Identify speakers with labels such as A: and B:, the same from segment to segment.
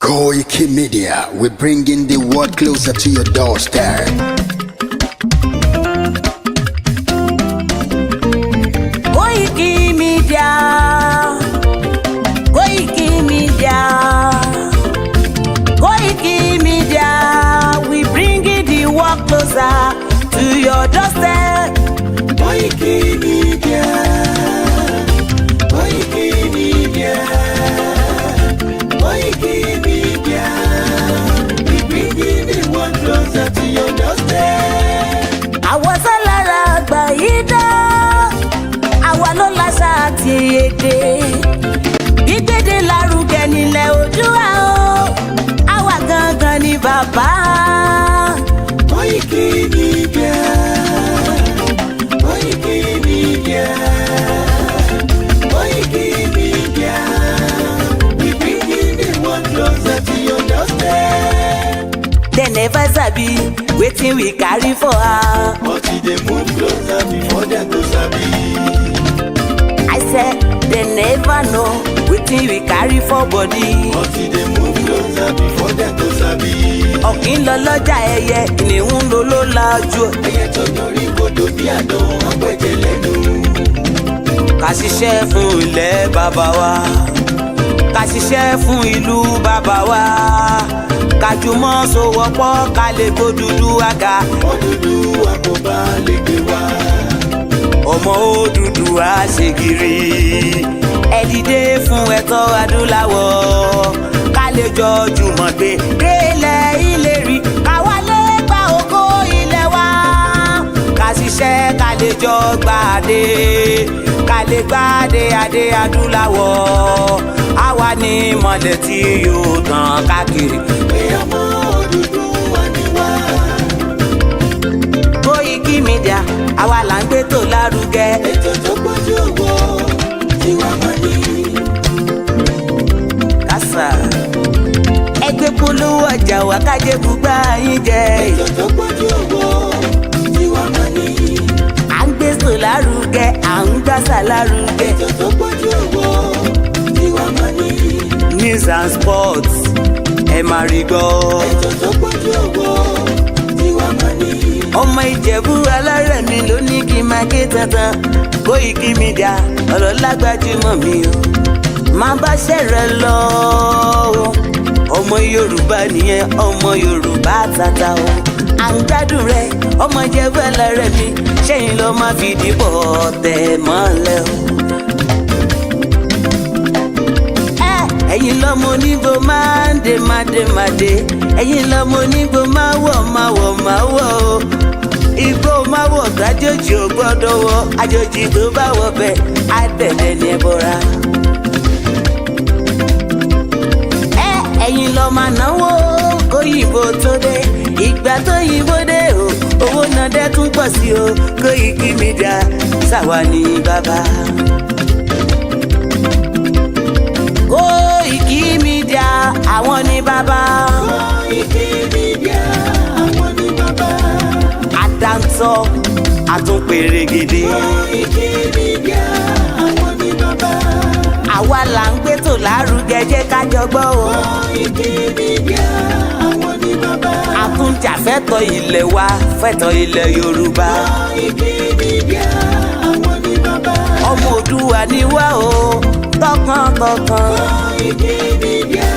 A: Koiki Media, we're bringing the world closer to your doorstep.
B: Koiki Media, Koiki Media, Koiki Media, we bringing the world closer to your doorstep. Koiki Media, Koiki Media, Koiki Media, we bringing the world closer to your doorstep. Àwọn sálára àgbà yìí dá, àwa ló láṣà àti èdè. Gbígbédè lárugẹ nílẹ̀ Oòduà o, àwa gangan ni bàbá. Koiki Media, Koiki Media, Koiki Media, we bringing the world closer to your doorstep. They never sabi wetin we carry for her, but they move closer before they go sabi. I said they never know wetin we carry for body, but they move closer before they go sabi. Ọ̀kín lọ lọ́jà ẹyẹ, ìníhùn ló ló lajú. Ẹyẹ tó dorí kodò bí àdán, ọ̀pẹ̀jẹ̀ lẹ́nu. Ká ṣiṣẹ́ fún ilẹ̀ bàbá wa, ká ṣiṣẹ́ fún ìlú bàbá wa, ká jùmọ̀ sowọ́pọ̀ ká lè gbódúdú àga. Odùduwà kò bá lè gbé wa. Ọmọ Odùduwà ṣègìrì. Ẹ dìde fún ẹ̀tọ́ adúláwọ̀, ká lè jọ jùmọ̀ gbé délẹ̀ ìlérí, ká wálé gba ògo ilẹ̀ wa. Ká ṣiṣẹ́ ká lè jọ gbàdé, ká lè gbàdé adé adúláwọ̀. Àwa ni ìmọ̀lẹ̀ tí yóò tàn káàkiri. Pé ọmọ Odùduwà ni wá. Koiki Media, àwa là ń gbé tó lárugẹ. Ètò tó gbójú owó tí wàá mọ̀ ní. Kásá ẹgbẹ́ polówó ọjà wá kájé gbúgbà yín jẹ. Ètò tó gbójú owó tí wàá mọ̀ ní. À ń gbé tó lárugẹ, à ń gbàsà lárugẹ. Ètò tó gbójú owó tí wàá mọ̀ ní. News and sports ẹ máa rí gbọ́. Ètò tó gbójú owó tí wàá mọ̀ ní. Ọmọ Ìjẹ̀bú alárẹ̀ mi ló ní kí n máa ké tantan. Koiki Media ọ̀rọ̀ lágbájúmọ̀ mi o, máa bá ṣẹ̀rẹ̀ lọ o. Ọmọ Yorùbá nìyẹn, ọmọ Yorùbá tata o. À ń gbádùn rẹ ọmọ Ìjẹ̀bú alárẹ̀ mi, ṣẹ́yìn lọ máa fi dìbò tẹ̀ mọ́lẹ̀ o. Ẹ̀yin lọ́mọ onígbò máa ń dé mádémádé, ẹ̀yin lọ́mọ onígbò máa wọ̀ o. Igbó máa wọ̀ gbájòjì ò gbọ́dọ̀ wọ, àjòjì tó bá wọ bẹ́ẹ̀ á bẹ̀rẹ̀ ní ẹbọra. Ẹ̀yin lọ máa náwó kóyìnbó tó dé, ìgbà tó yìnbó dé o, owó náà dẹ́ tún pọ̀ sí o. Koiki Media ṣàwa ní bàbá. Koiki Media àwọn ní bàbá. Koiki Media àwọn ní bàbá. Àdáńtọ́ àtúnpèrègèdè. Koiki Media àwọn ní bàbá. Àwa là ń gbé tó lárugẹ, jẹ́ ká jọ gbọ́ o. Koiki Media àwọn ní bàbá. Àtúnjà fẹ́tọ̀ ilẹ̀ wa, fẹ́tọ̀ ilẹ̀ Yorùbá. Koiki Media àwọn ní bàbá. Ọmọ Oòduà ni wá o, tọkàntọkàn. Koiki Media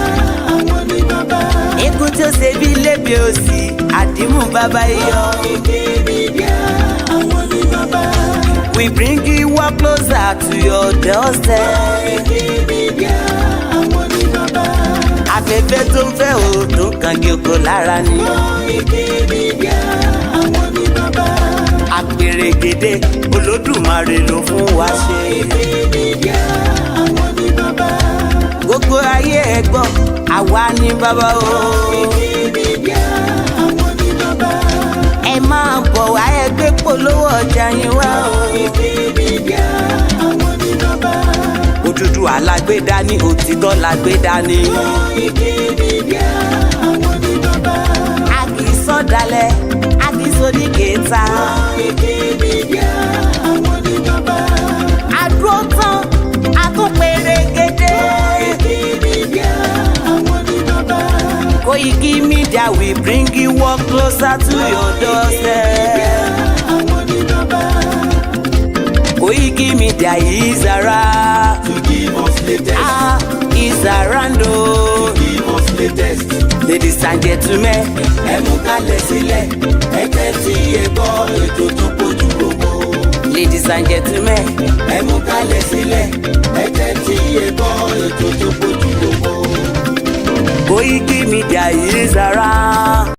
B: àwọn ní bàbá. Ikú tó ṣe bí lébi òsì, àdìmú bàbá iyọ̀. Koiki Media àwọn ní bàbá. We bring you work closer to your doorstep. Koiki Media àwọn ní bàbá. Afẹ́fẹ́ tó ń fẹ́ o tó kàn kí oko lára ni. Koiki Media àwọn ní bàbá. Àpèrègèdè Olódùmarè ló fún wa ṣe. Koiki Media àwọn ní bàbá. Gbogbo ayé ẹ gbọ́, àwa ní bàbá o. Koiki Media àwọn ní bàbá. Ẹ máa bọ̀ wá ẹgbẹ́ polówó ọjà yín wá o. Koiki Media àwọn ní bàbá. Odùduwà lágbé dání, òtítọ́ lágbé dání. Koiki Media àwọn ní bàbá. A kì í sọ̀dálẹ̀, a kì í sódì kẹta. Koiki Media àwọn ní bàbá. Àdúró tán, a tún pèrègèdè. Koiki Media àwọn ní bàbá. Koiki Media, we bring you work closer to your doorstep. Koiki Media is around
A: To give us latest.
B: Is around
A: To give us latest.
B: Ladies and gentlemen,
A: Ẹ mú kalẹ̀ sílẹ̀, ẹ tẹ́tí ẹ gbọ́ ètò tó pójú owó.
B: ladies and gentlemen,
A: Ẹ mú kalẹ̀ sílẹ̀, ẹ tẹ́tí ẹ gbọ́ ètò tó pójú owó.
B: Koiki Media is around.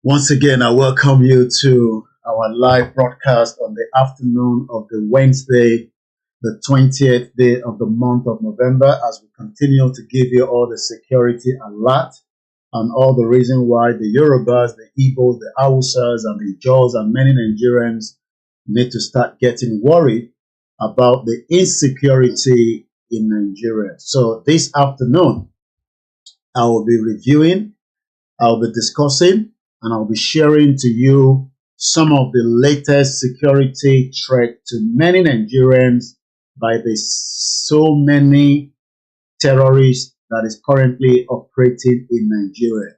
C: Once again, I welcome you to our live broadcast on the afternoon of the Wednesday, the 20th day of the month of November, as we continue to give you all the security alert and all the reason why the Yorubas, the Igbos, the Hausas, and the Jaws, and many Nigerians need to start getting worried about the insecurity in Nigeria. So this afternoon, I will be reviewing, I'll be discussing, and I'll be sharing to you some of the latest security threat to many Nigerians by the so many terrorists that is currently operating in Nigeria.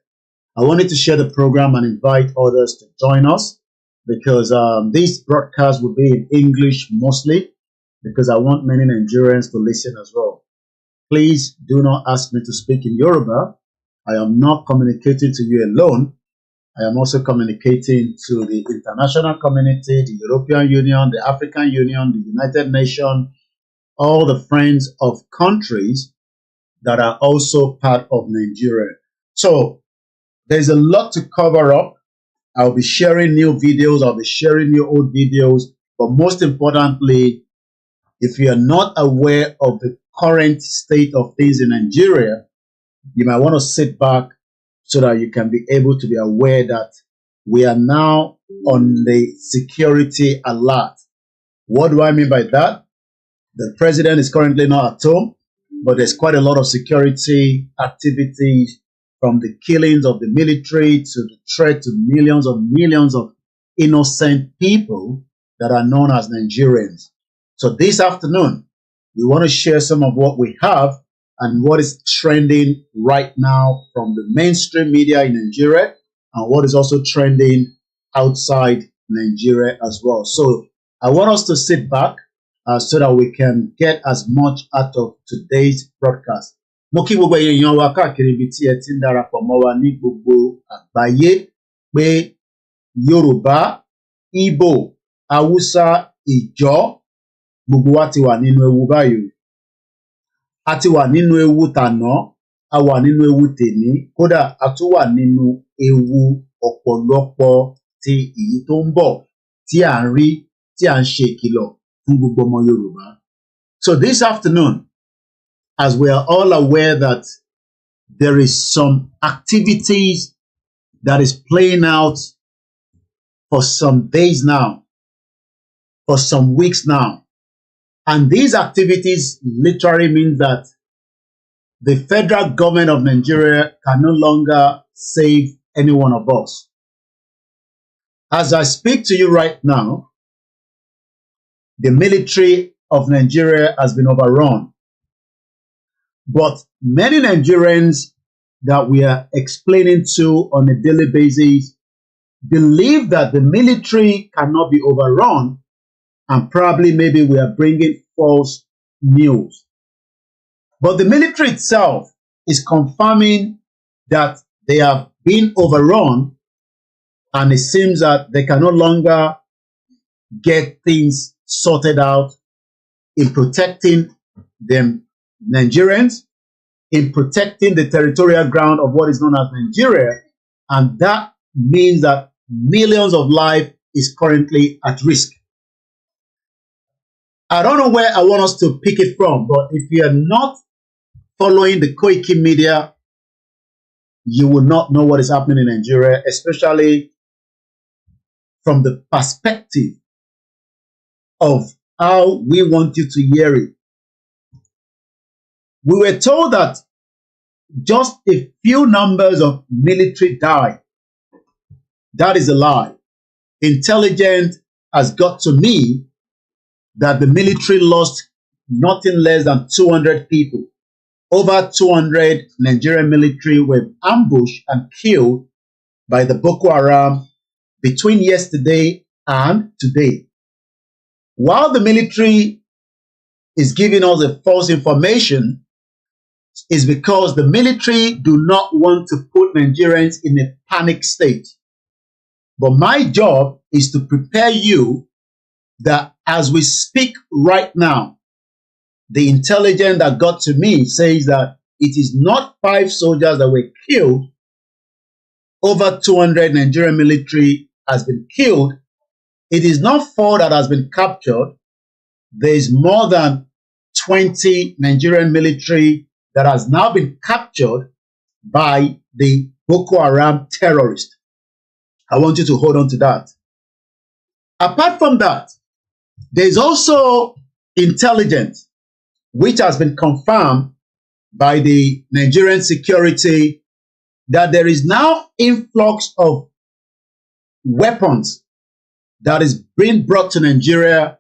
C: I wanted to share the program and invite others to join us because this broadcast will be in English mostly because I want many Nigerians to listen as well. Please do not ask me to speak in Yoruba. I am not communicating to you alone. I am also communicating to the international community, the European Union, the African Union, the United Nations, all the friends of countries that are also part of Nigeria. So there's a lot to cover up. I'll be sharing new videos. I'll be sharing new old videos. But most importantly, if you are not aware of the current state of things in Nigeria, you might want to sit back so that you can be able to be aware that we are now on the security alert. What do I mean by that? The president is currently not at home, but there's quite a lot of security activities, from the killings of the military to the threat to millions of innocent people that are known as Nigerians. So this afternoon, we want to share some of what we have and what is trending right now from the mainstream media in Nigeria and what is also trending outside Nigeria as well. So I want us to sit back so that we can get as much out of today's broadcast. Mo kí gbogbo èèyàn wa káàkiri ibi tí ẹ ti ń darapọ̀ mọ́ wa ní gbogbo àgbáyé pé Yorùbá, Igbo, Hausa, Ìjọ, gbogbo wa ti wà nínú ewu báyìí. A ti wà nínú ewu tàná, a wà nínú ewu tèní, kódà a tún wà nínú ewu ọ̀pọ̀lọpọ̀ ti èyí tó ń bọ̀ tí à ń rí, tí à ń ṣe ìkìlọ̀ fún gbogbo ọmọ Yorùbá. So this afternoon, as we are all aware that there is some activities that is playing out for some days now, for some weeks now. And these activities literally mean that the federal government of Nigeria can no longer save any one of us. As I speak to you right now, the military of Nigeria has been overrun. But many Nigerians that we are explaining to on a daily basis believe that the military cannot be overrun, and probably maybe we are bringing false news. But the military itself is confirming that they have been overrun, and it seems that they can no longer get things sorted out in protecting the Nigerians, in protecting the territorial ground of what is known as Nigeria, and that means that millions of lives is currently at risk. I don't know where I want us to pick it from, but if you are not following the Koiki media, you will not know what is happening in Nigeria, especially from the perspective of how we want you to hear it. We were told that just a few numbers of military died. That is a lie. Intelligence has got to me that the military lost nothing less than 200 people. Over 200 Nigerian military were ambushed and killed by the Boko Haram between yesterday and today. While the military is giving us a false information, is because the military do not want to put Nigerians in a panic state. But my job is to prepare you that as we speak right now, the intelligence that got to me says that it is not 5 soldiers that were killed. Over 200 Nigerian military has been killed. It is not 4 that has been captured. There is more than 20 Nigerian military that has now been captured by the Boko Haram terrorists. I want you to hold on to that. Apart from that, there is also intelligence which has been confirmed by the Nigerian security that there is now influx of weapons that is being brought to Nigeria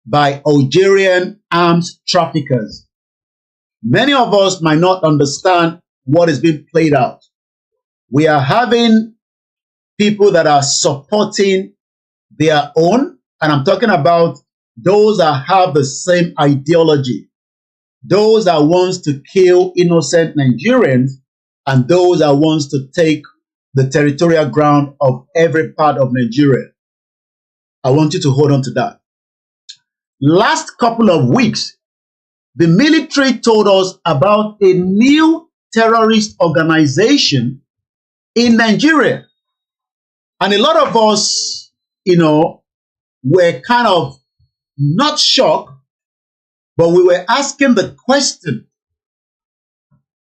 C: by Algerian arms traffickers. Many of us might not understand what is being played out. We are having people that are supporting their own, and I'm talking about those that have the same ideology, those that wants to kill innocent Nigerians, and those that wants to take the territorial ground of every part of Nigeria. I want you to hold on to that. Last couple of weeks, the military told us about a new terrorist organization in Nigeria. And a lot of us, were kind of not shocked, but we were asking the question,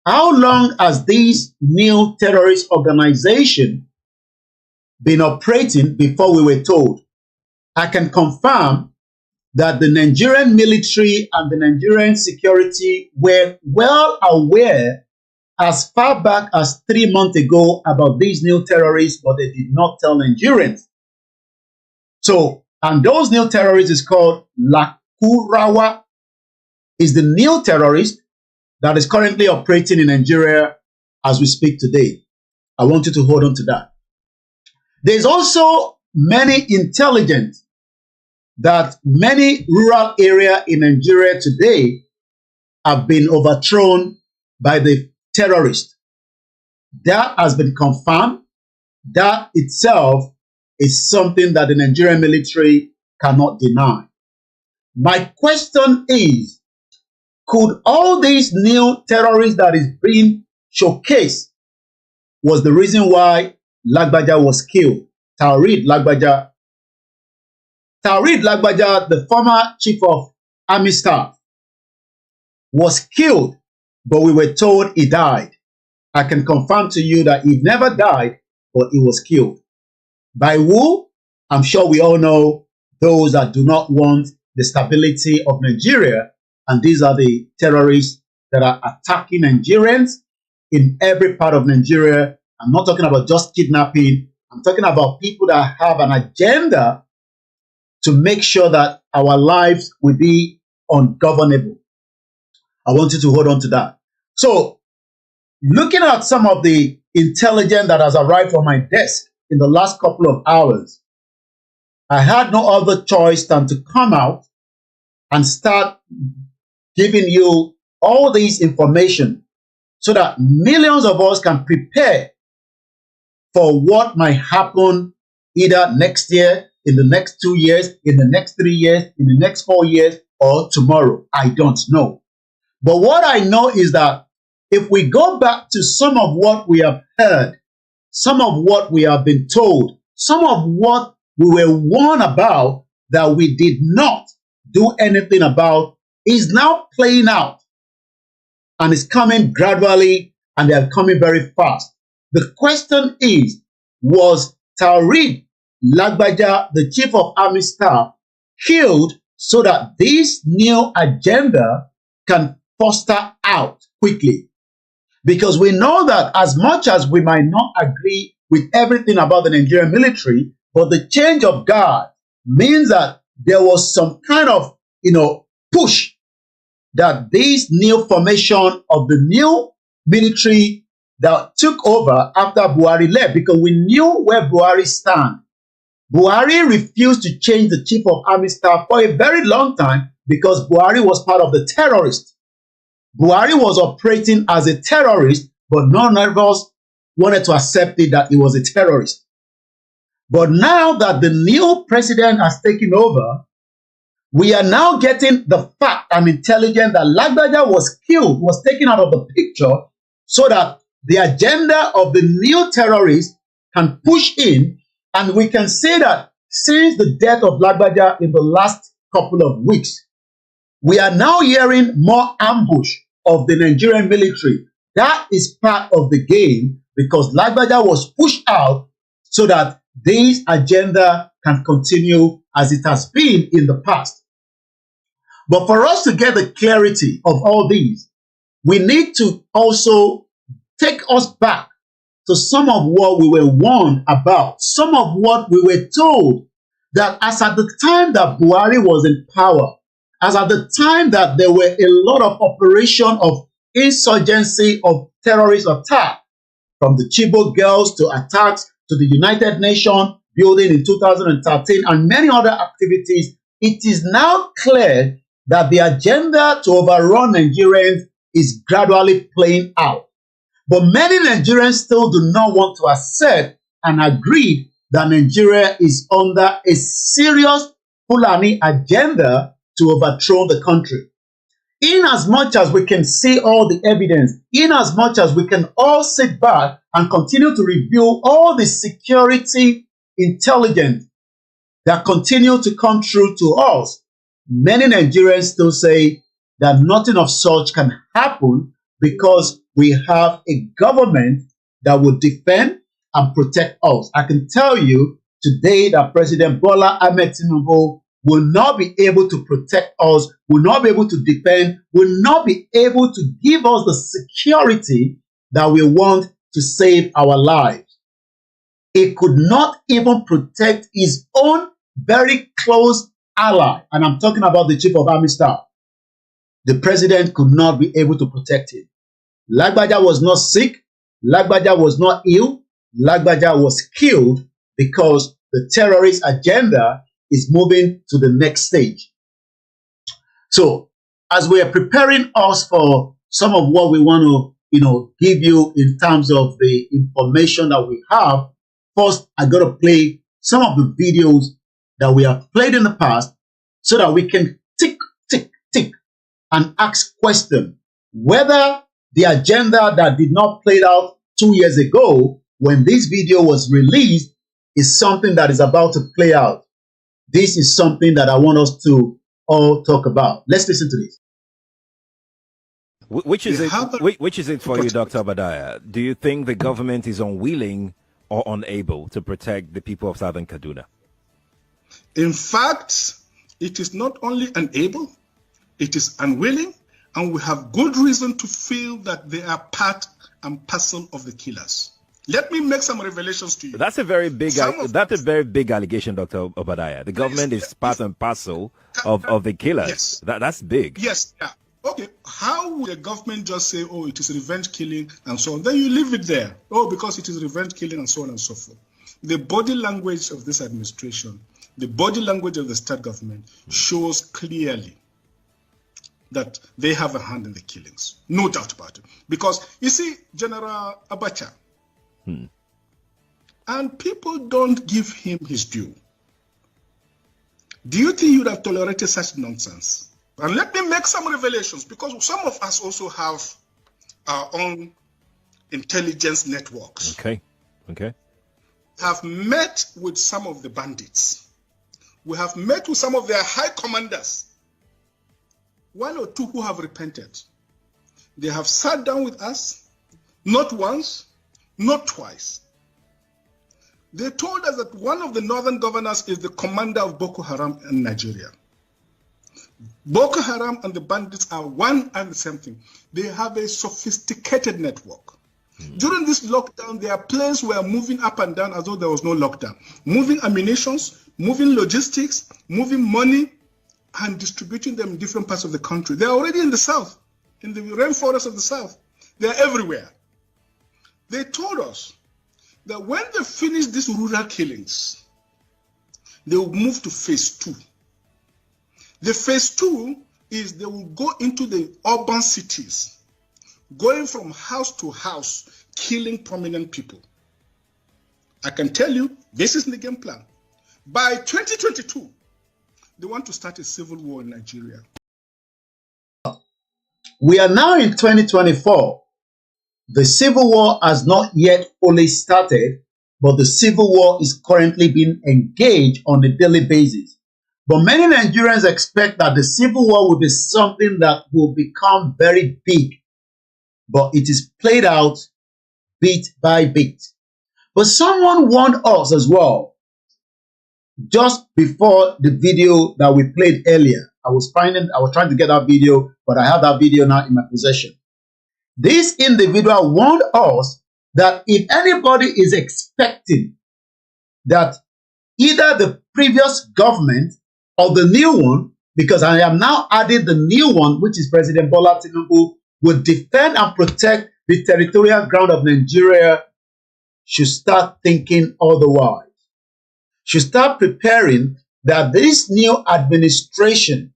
C: how long has this new terrorist organization been operating before we were told? I can confirm that the Nigerian military and the Nigerian security were well aware as far back as 3 months ago about these new terrorists, but they did not tell Nigerians. So, and those new terrorists is called Lakurawa, is the new terrorist that is currently operating in Nigeria as we speak today. I want you to hold on to that. There's also many intelligence that many rural areas in Nigeria today have been overthrown by the terrorists. That has been confirmed. That itself is something that the Nigerian military cannot deny. My question is, could all these new terrorists that is being showcased was the reason why Lagbaja was killed? Taoreed Lagbaja, the former chief of army staff, was killed, but we were told he died. I can confirm to you that he never died, but he was killed. By who? I'm sure we all know those that do not want the stability of Nigeria, and these are the terrorists that are attacking Nigerians in every part of Nigeria. I'm not talking about just kidnapping. I'm talking about people that have an agenda to make sure that our lives will be ungovernable. I want you to hold on to that. So, looking at some of the intelligence that has arrived on my desk in the last couple of hours, I had no other choice than to come out and start giving you all this information so that millions of us can prepare for what might happen either next year, in the next 2 years, in the next 3 years, in the next 4 years, or tomorrow. I don't know. But what I know is that if we go back to some of what we have heard, some of what we have been told, some of what we were warned about that we did not do anything about is now playing out. And it's coming gradually, and they are coming very fast. The question is, was Taoreed Lagbaja, the Chief of Army Staff, killed so that this new agenda can foster out quickly? Because we know that as much as we might not agree with everything about the Nigerian military, but the change of guard means that there was some kind of, push that this new formation of the new military that took over after Buhari left, because we knew where Buhari stand. Buhari refused to change the Chief of Army Staff for a very long time because Buhari was part of the terrorists. Buhari was operating as a terrorist, but none of us wanted to accept it that he was a terrorist. But now that the new president has taken over, we are now getting the fact and intelligence that Lagbaja was killed, was taken out of the picture, so that the agenda of the new terrorists can push in. And we can say that since the death of Lagbaja in the last couple of weeks, we are now hearing more ambush of the Nigerian military. That is part of the game, because Lagbaja was pushed out so that this agenda can continue as it has been in the past. But for us to get the clarity of all these, we need to also take us back to some of what we were warned about, some of what we were told, that as at the time that Buhari was in power, as at the time that there were a lot of operation of insurgency, of terrorist attack, from the Chibok girls to attacks to the United Nations building in 2013 and many other activities, it is now clear that the agenda to overrun Nigerians is gradually playing out. But many Nigerians still do not want to accept and agree that Nigeria is under a serious Fulani agenda to overthrow the country. In as much as we can see all the evidence, in as much as we can all sit back and continue to review all the security intelligence that continue to come through to us, many Nigerians still say that nothing of such can happen because we have a government that will defend and protect us. I can tell you today that President Bola Ahmed Tinubu will not be able to protect us, will not be able to defend, will not be able to give us the security that we want to save our lives. He could not even protect his own very close ally, and I'm talking about the Chief of Army Staff. The president could not be able to protect him. Lagbaja was not sick, Lagbaja was not ill, Lagbaja was killed because the terrorist agenda is moving to the next stage. So, as we are preparing us for some of what we want to, give you in terms of the information that we have, first, I got to play some of the videos that we have played in the past so that we can tick, and ask questions whether the agenda that did not play out 2 years ago when this video was released is something that is about to play out. This is something that I want us to all talk about. Let's listen to this.
D: Which is it for you, Dr. Badaya? Do you think the government is unwilling or unable to protect the people of Southern Kaduna?
E: In fact, it is not only unable, it is unwilling, and we have good reason to feel that they are part and parcel of the killers. Let me make some revelations to you.
D: That's a very big allegation, Dr. Obadiah. The government is part and parcel of the killers.
E: Yes.
D: That's big.
E: Yes. Yeah. Okay. How would the government just say, oh, it is revenge killing and so on? Then you leave it there. Oh, because it is revenge killing and so on and so forth. The body language of this administration, the body language of the state government shows clearly that they have a hand in the killings. No doubt about it. Because, you see, General Abacha, and people don't give him his due. Do you think you would have tolerated such nonsense? And let me make some revelations, because some of us also have our own intelligence networks.
D: Okay.
E: Have met with some of the bandits. We have met with some of their high commanders. One or two who have repented. They have sat down with us, not once, not twice. They told us that one of the northern governors is the commander of Boko Haram in Nigeria. Boko Haram and the bandits are one and the same thing. They have a sophisticated network. During this lockdown, their planes were moving up and down as though there was no lockdown. Moving ammunitions, moving logistics, moving money, and distributing them in different parts of the country. They're already in the south, in the rainforest of the south. They're everywhere. They told us that when they finish these rural killings, they will move to phase 2. The phase 2 is they will go into the urban cities, going from house to house, killing prominent people. I can tell you, this is the game plan. By 2022, they want to start a civil war in Nigeria.
C: We are now in 2024. The civil war has not yet fully started, but the civil war is currently being engaged on a daily basis. But many Nigerians expect that the civil war will be something that will become very big, but it is played out bit by bit. But someone warned us as well, just before the video that we played earlier. I was trying to get that video, but I have that video now in my possession. This individual warned us that if anybody is expecting that either the previous government or the new one, because I am now adding the new one, which is President Bola Tinubu, will defend and protect the territorial ground of Nigeria, should start thinking otherwise. Should start preparing that this new administration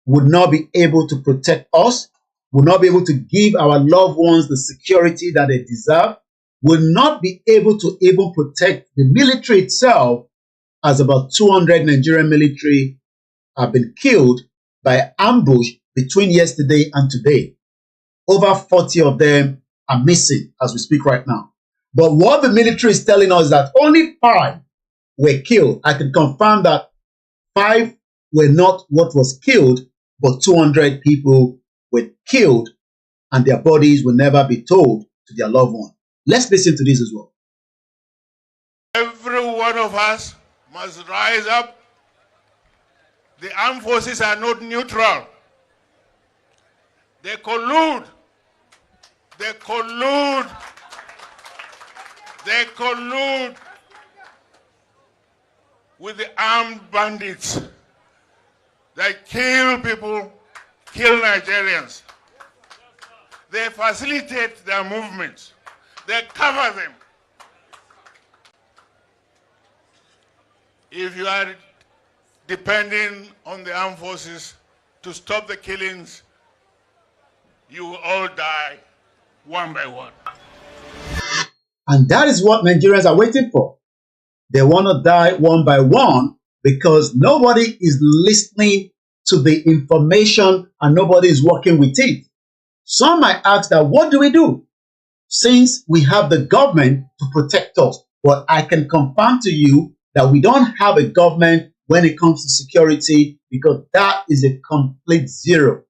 C: would not be able to protect us, will not be able to give our loved ones the security that they deserve, will not be able to even protect the military itself, as about 200 Nigerian military have been killed by ambush between yesterday and today. Over 40 of them are missing as we speak right now. But what the military is telling us is that only 5 were killed. I can confirm that 5 were not what was killed, but 200 people were killed and their bodies will never be told to their loved one. Let's listen to this as well.
F: Every one of us must rise up. The armed forces are not neutral. They collude. They collude. They collude with the armed bandits. They kill people, kill Nigerians. They facilitate their movements. They cover them. If you are depending on the armed forces to stop the killings, you will all die one by one.
C: And that is what Nigerians are waiting for. They want to die one by one because nobody is listening to the information and nobody is working with it. Some might ask that, what do we do? Since we have the government to protect us. But I can confirm to you that we don't have a government when it comes to security, because that is a complete zero.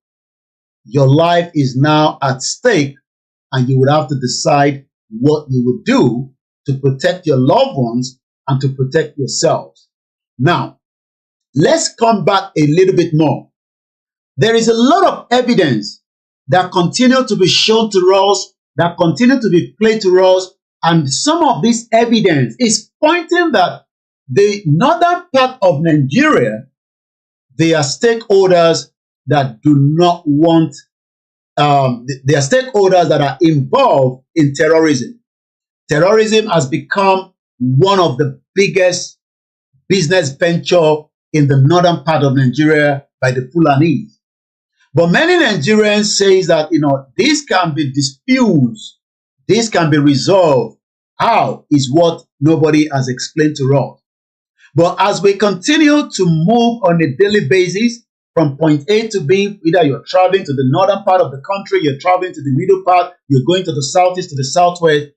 C: Your life is now at stake and you would have to decide what you would do to protect your loved ones and to protect yourselves. Now, let's come back a little bit more. There is a lot of evidence that continue to be shown to us, that continue to be played to us And some of this evidence is pointing that the northern part of Nigeria, they are stakeholders that do not want, they are stakeholders that are involved in terrorism. Terrorism has become one of the biggest business venture in the northern part of Nigeria by the Fulanis. But many Nigerians say that, this can be disputes, this can be resolved. How is what nobody has explained to us. But as we continue to move on a daily basis from point A to B, either you're traveling to the northern part of the country, you're traveling to the middle part, you're going to the southeast, to the southwest,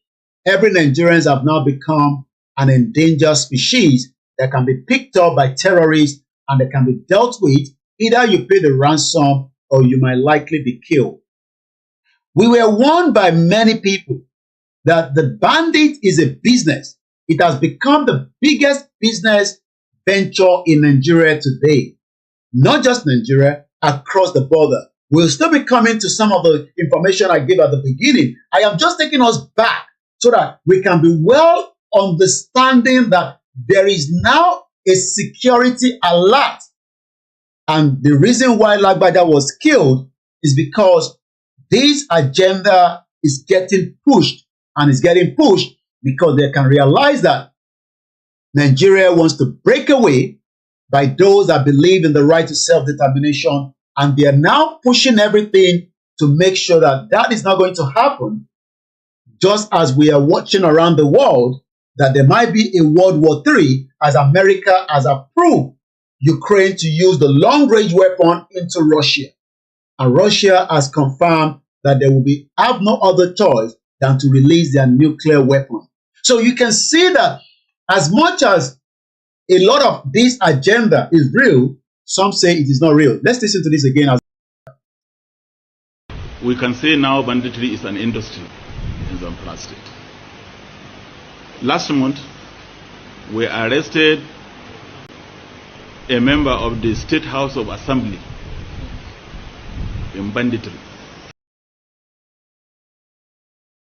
C: every Nigerians have now become an endangered species that can be picked up by terrorists and that can be dealt with. Either you pay the ransom or you might likely be killed. We were warned by many people that the bandit is a business. It has become the biggest business venture in Nigeria today. Not just Nigeria, across the border. We'll still be coming to some of the information I gave at the beginning. I am just taking us back so that we can be well understanding that there is now a security alert. And the reason why Lagbaja was killed is because this agenda is getting pushed, and is getting pushed because they can realize that Nigeria wants to break away by those that believe in the right to self-determination, and they are now pushing everything to make sure that that is not going to happen, just as we are watching around the world that there might be a World War III as America has approved Ukraine to use the long-range weapon into Russia. And Russia has confirmed that they will have no other choice than to release their nuclear weapon. So you can see that as much as a lot of this agenda is real, some say it is not real. Let's listen to this again.
G: We can say now banditry is an industry in Zamfara State. Last month, we arrested a member of the State House of Assembly in banditry.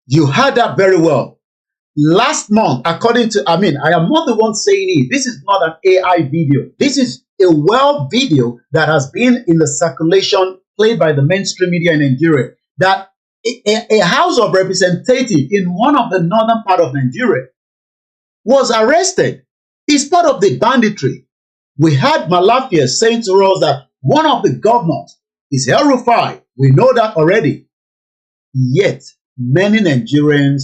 C: You heard that very well. Last month, according to, I am not the one saying it. This is not an AI video. This is a well video that has been in the circulation, played by the mainstream media in Nigeria, that a House of Representative in one of the northern part of Nigeria was arrested. It's part of the banditry. We had Malafia saying to us that one of the governors is El-Rufai. We know that already. Yet, many Nigerians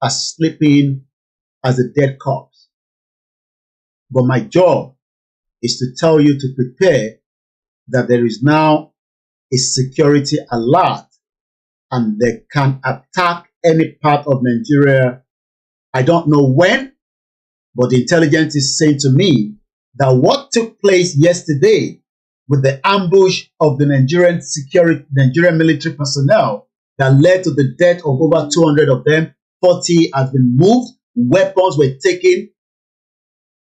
C: are sleeping as a dead corpse. But my job is to tell you to prepare that there is now a security alert and they can attack any part of Nigeria. I don't know when, but the intelligence is saying to me that what took place yesterday with the ambush of the Nigerian military personnel that led to the death of over 200 of them, 40 has been moved, weapons were taken.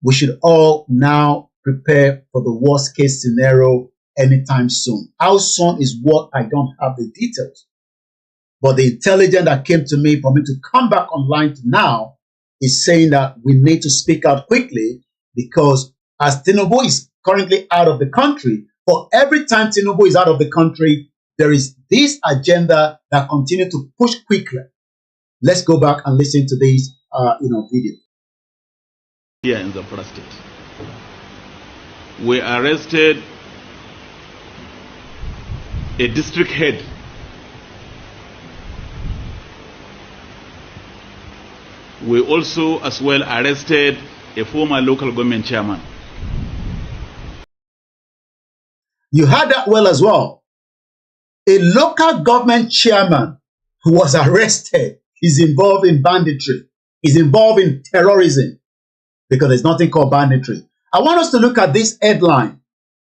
C: We should all now prepare for the worst case scenario anytime soon. How soon is what I don't have the details. But the intelligence that came to me for me to come back online to now is saying that we need to speak out quickly, because as Tinubu is currently out of the country, for every time Tinubu is out of the country, there is this agenda that continues to push quickly. Let's go back and listen to this video.
G: Here in the State, we arrested a district head we also as well arrested a former local government chairman.
C: You heard that well as well. A local government chairman who was arrested is involved in banditry, is involved in terrorism, because there's nothing called banditry. I want us to look at this headline.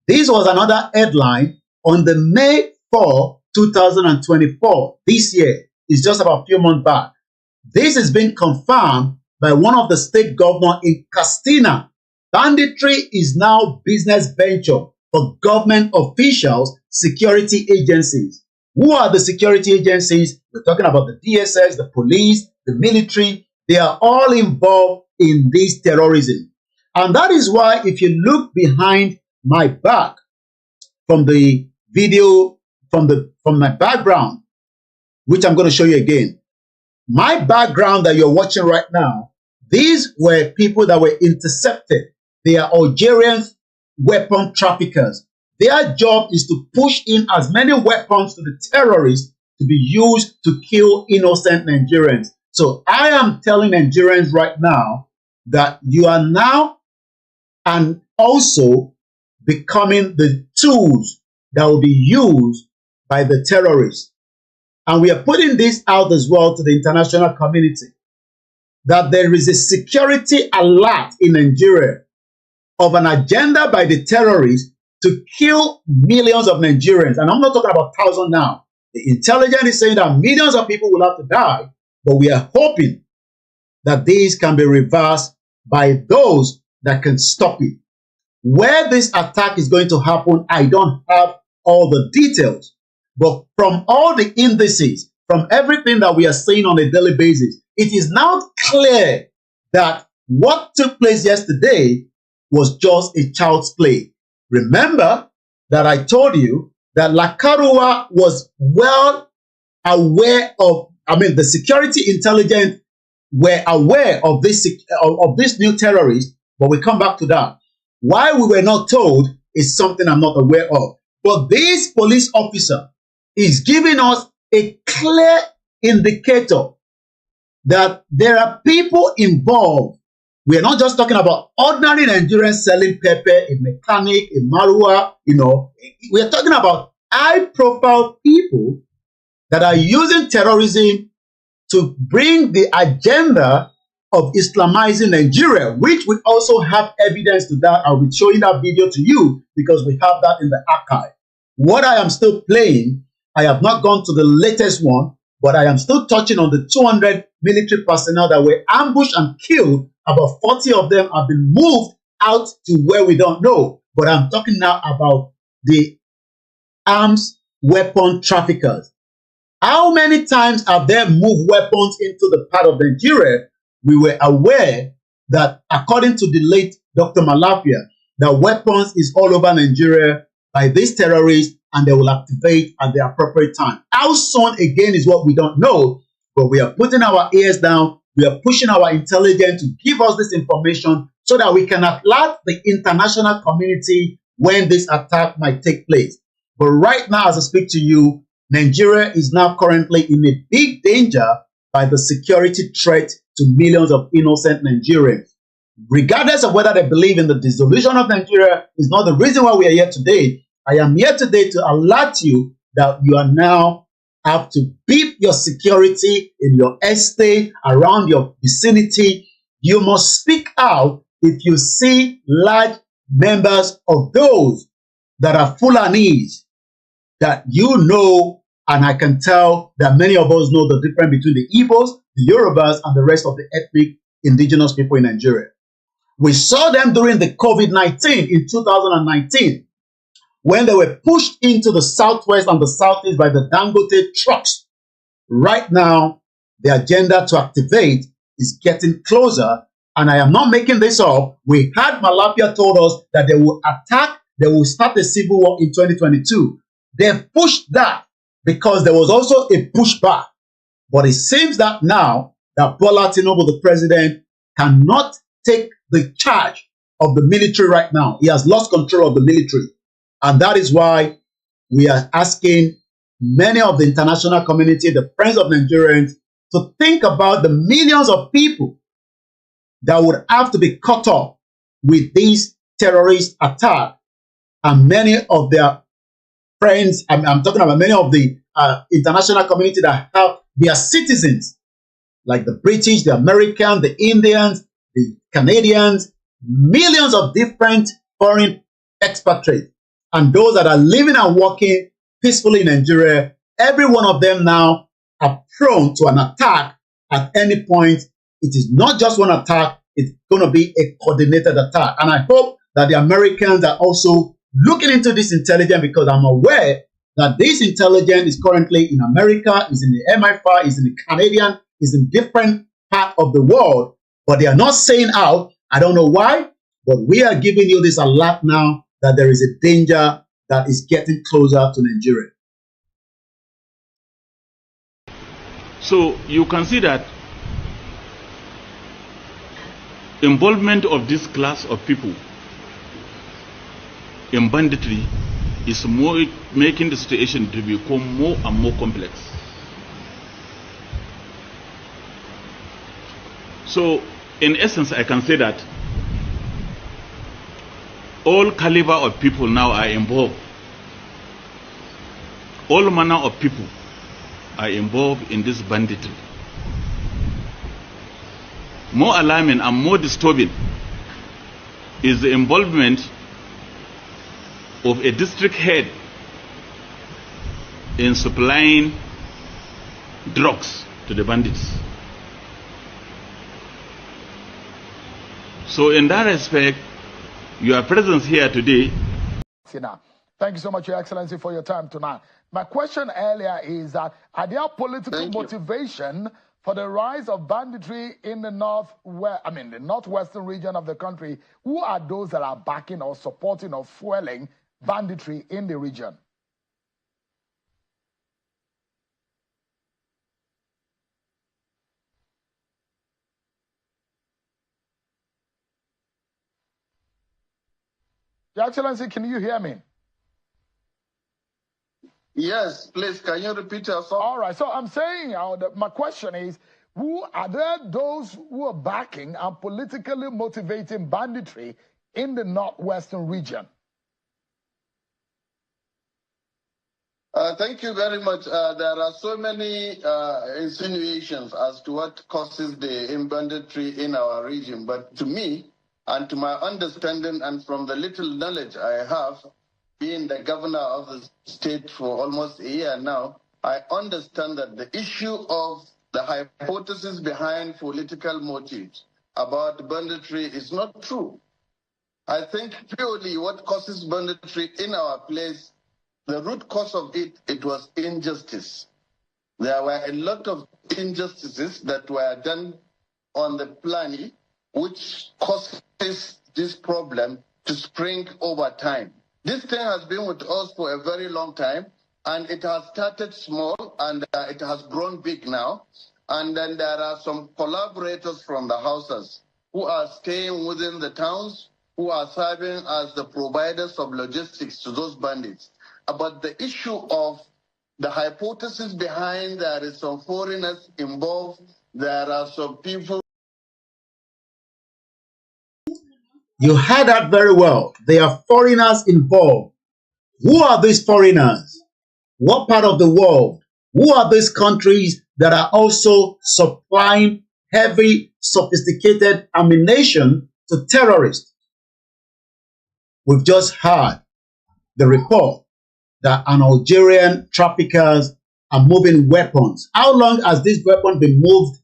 C: This was another headline on the May 4, 2024. This year is just about a few months back. This has been confirmed by one of the state governors in Katsina. Banditry is now business venture for government officials, security agencies. Who are the security agencies? We're talking about the DSS, the police, the military. They are all involved in this terrorism. And that is why if you look behind my back from the video, from my background, which I'm going to show you again, my background that you're watching right now, these were people that were intercepted. They are Algerian weapon traffickers. Their job is to push in as many weapons to the terrorists to be used to kill innocent Nigerians. So I am telling Nigerians right now that you are now and also becoming the tools that will be used by the terrorists. And we are putting this out as well to the international community, that there is a security alert in Nigeria of an agenda by the terrorists to kill millions of Nigerians. And I'm not talking about thousands now. The intelligence is saying that millions of people will have to die, but we are hoping that these can be reversed by those that can stop it. Where this attack is going to happen, I don't have all the details. But from all the indices, from everything that we are seeing on a daily basis, it is now clear that what took place yesterday was just a child's play. Remember that I told you that Lakarua was well aware of, the security intelligence were aware of this new terrorist, but we come back to that. Why we were not told is something I'm not aware of. But this police officer is giving us a clear indicator that there are people involved. We are not just talking about ordinary Nigerians selling pepper, a mechanic, a marua, We are talking about high-profile people that are using terrorism to bring the agenda of Islamizing Nigeria, which we also have evidence to that. I'll be showing that video to you because we have that in the archive. What I am still playing, I have not gone to the latest one, but I am still touching on the 200 military personnel that were ambushed and killed. About 40 of them have been moved out to where we don't know. But I'm talking now about the arms weapon traffickers. How many times have they moved weapons into the part of Nigeria? We were aware that, according to the late Dr. Malafia, that weapons is all over Nigeria by these terrorists, and they will activate at the appropriate time. How soon, again, is what we don't know, but we are putting our ears down. We are pushing our intelligence to give us this information so that we can alert the international community when this attack might take place. But right now, as I speak to you, Nigeria is now currently in a big danger by the security threat to millions of innocent Nigerians. Regardless of whether they believe in the dissolution of Nigeria is not the reason why we are here today. I am here today to alert you that you are now have to beef your security in your estate, around your vicinity. You must speak out if you see large members of those that are Fulanese, that you know, and I can tell that many of us know the difference between the Igbos, the Yorubas, and the rest of the ethnic indigenous people in Nigeria. We saw them during the COVID-19 in 2019, when they were pushed into the southwest and the southeast by the Dangote trucks. Right now, the agenda to activate is getting closer, and I am not making this up. We had Malapia told us that they will attack, they will start a civil war in 2022. They pushed that because there was also a pushback. But it seems that now that Bola Tinubu, the president, cannot take the charge of the military right now. He has lost control of the military. And that is why we are asking many of the international community, the friends of Nigerians, to think about the millions of people that would have to be caught up with these terrorist attacks. And many of their friends, I'm talking about many of the international community that have their citizens, like the British, the Americans, the Indians, the Canadians, millions of different foreign expatriates, and those that are living and working peacefully in Nigeria. Every one of them now are prone to an attack at any point. It is not just one attack, it's going to be a coordinated attack. And I hope that the Americans are also looking into this intelligence, because I'm aware that this intelligence is currently in America, is in the MI5, is in the Canadian, is in different part of the world, but they are not saying out. I don't know why, but we are giving you this alert now that there is a danger that is getting closer to Nigeria.
G: So you can see that involvement of this class of people in banditry is more making the situation to become more and more complex. So in essence, I can say that all caliber of people now are involved. All manner of people are involved in this banditry. More alarming and more disturbing is the involvement of a district head in supplying drugs to the bandits. So in that respect, your presence here today.
H: Thank you so much, Your Excellency, for your time tonight. My question earlier is that are there political motivation for the rise of banditry in the the northwestern region of the country? Who are those that are backing or supporting or fueling banditry in the region? Your Excellency, can you hear me?
I: Yes, please, can you repeat yourself?
H: All right, so I'm saying, my question is, who are there those who are backing and politically motivating banditry in the northwestern region?
I: Thank you very much. There are so many insinuations as to what causes the banditry in our region, but to me, and to my understanding and from the little knowledge I have, being the governor of the state for almost a year now, I understand that the issue of the hypothesis behind political motives about banditry is not true. I think purely what causes banditry in our place, the root cause of it was injustice. There were a lot of injustices that were done on the planet, which causes this problem to spring over time. This thing has been with us for a very long time, and it has started small, and it has grown big now. And then there are some collaborators from the houses who are staying within the towns, who are serving as the providers of logistics to those bandits. But the issue of the hypothesis behind there is some foreigners involved, there are some people.
C: You heard that very well. There are foreigners involved. Who are these foreigners? What part of the world? Who are these countries that are also supplying heavy, sophisticated ammunition to terrorists? We've just heard the report that an Algerian traffickers are moving weapons. How long has this weapon been moved?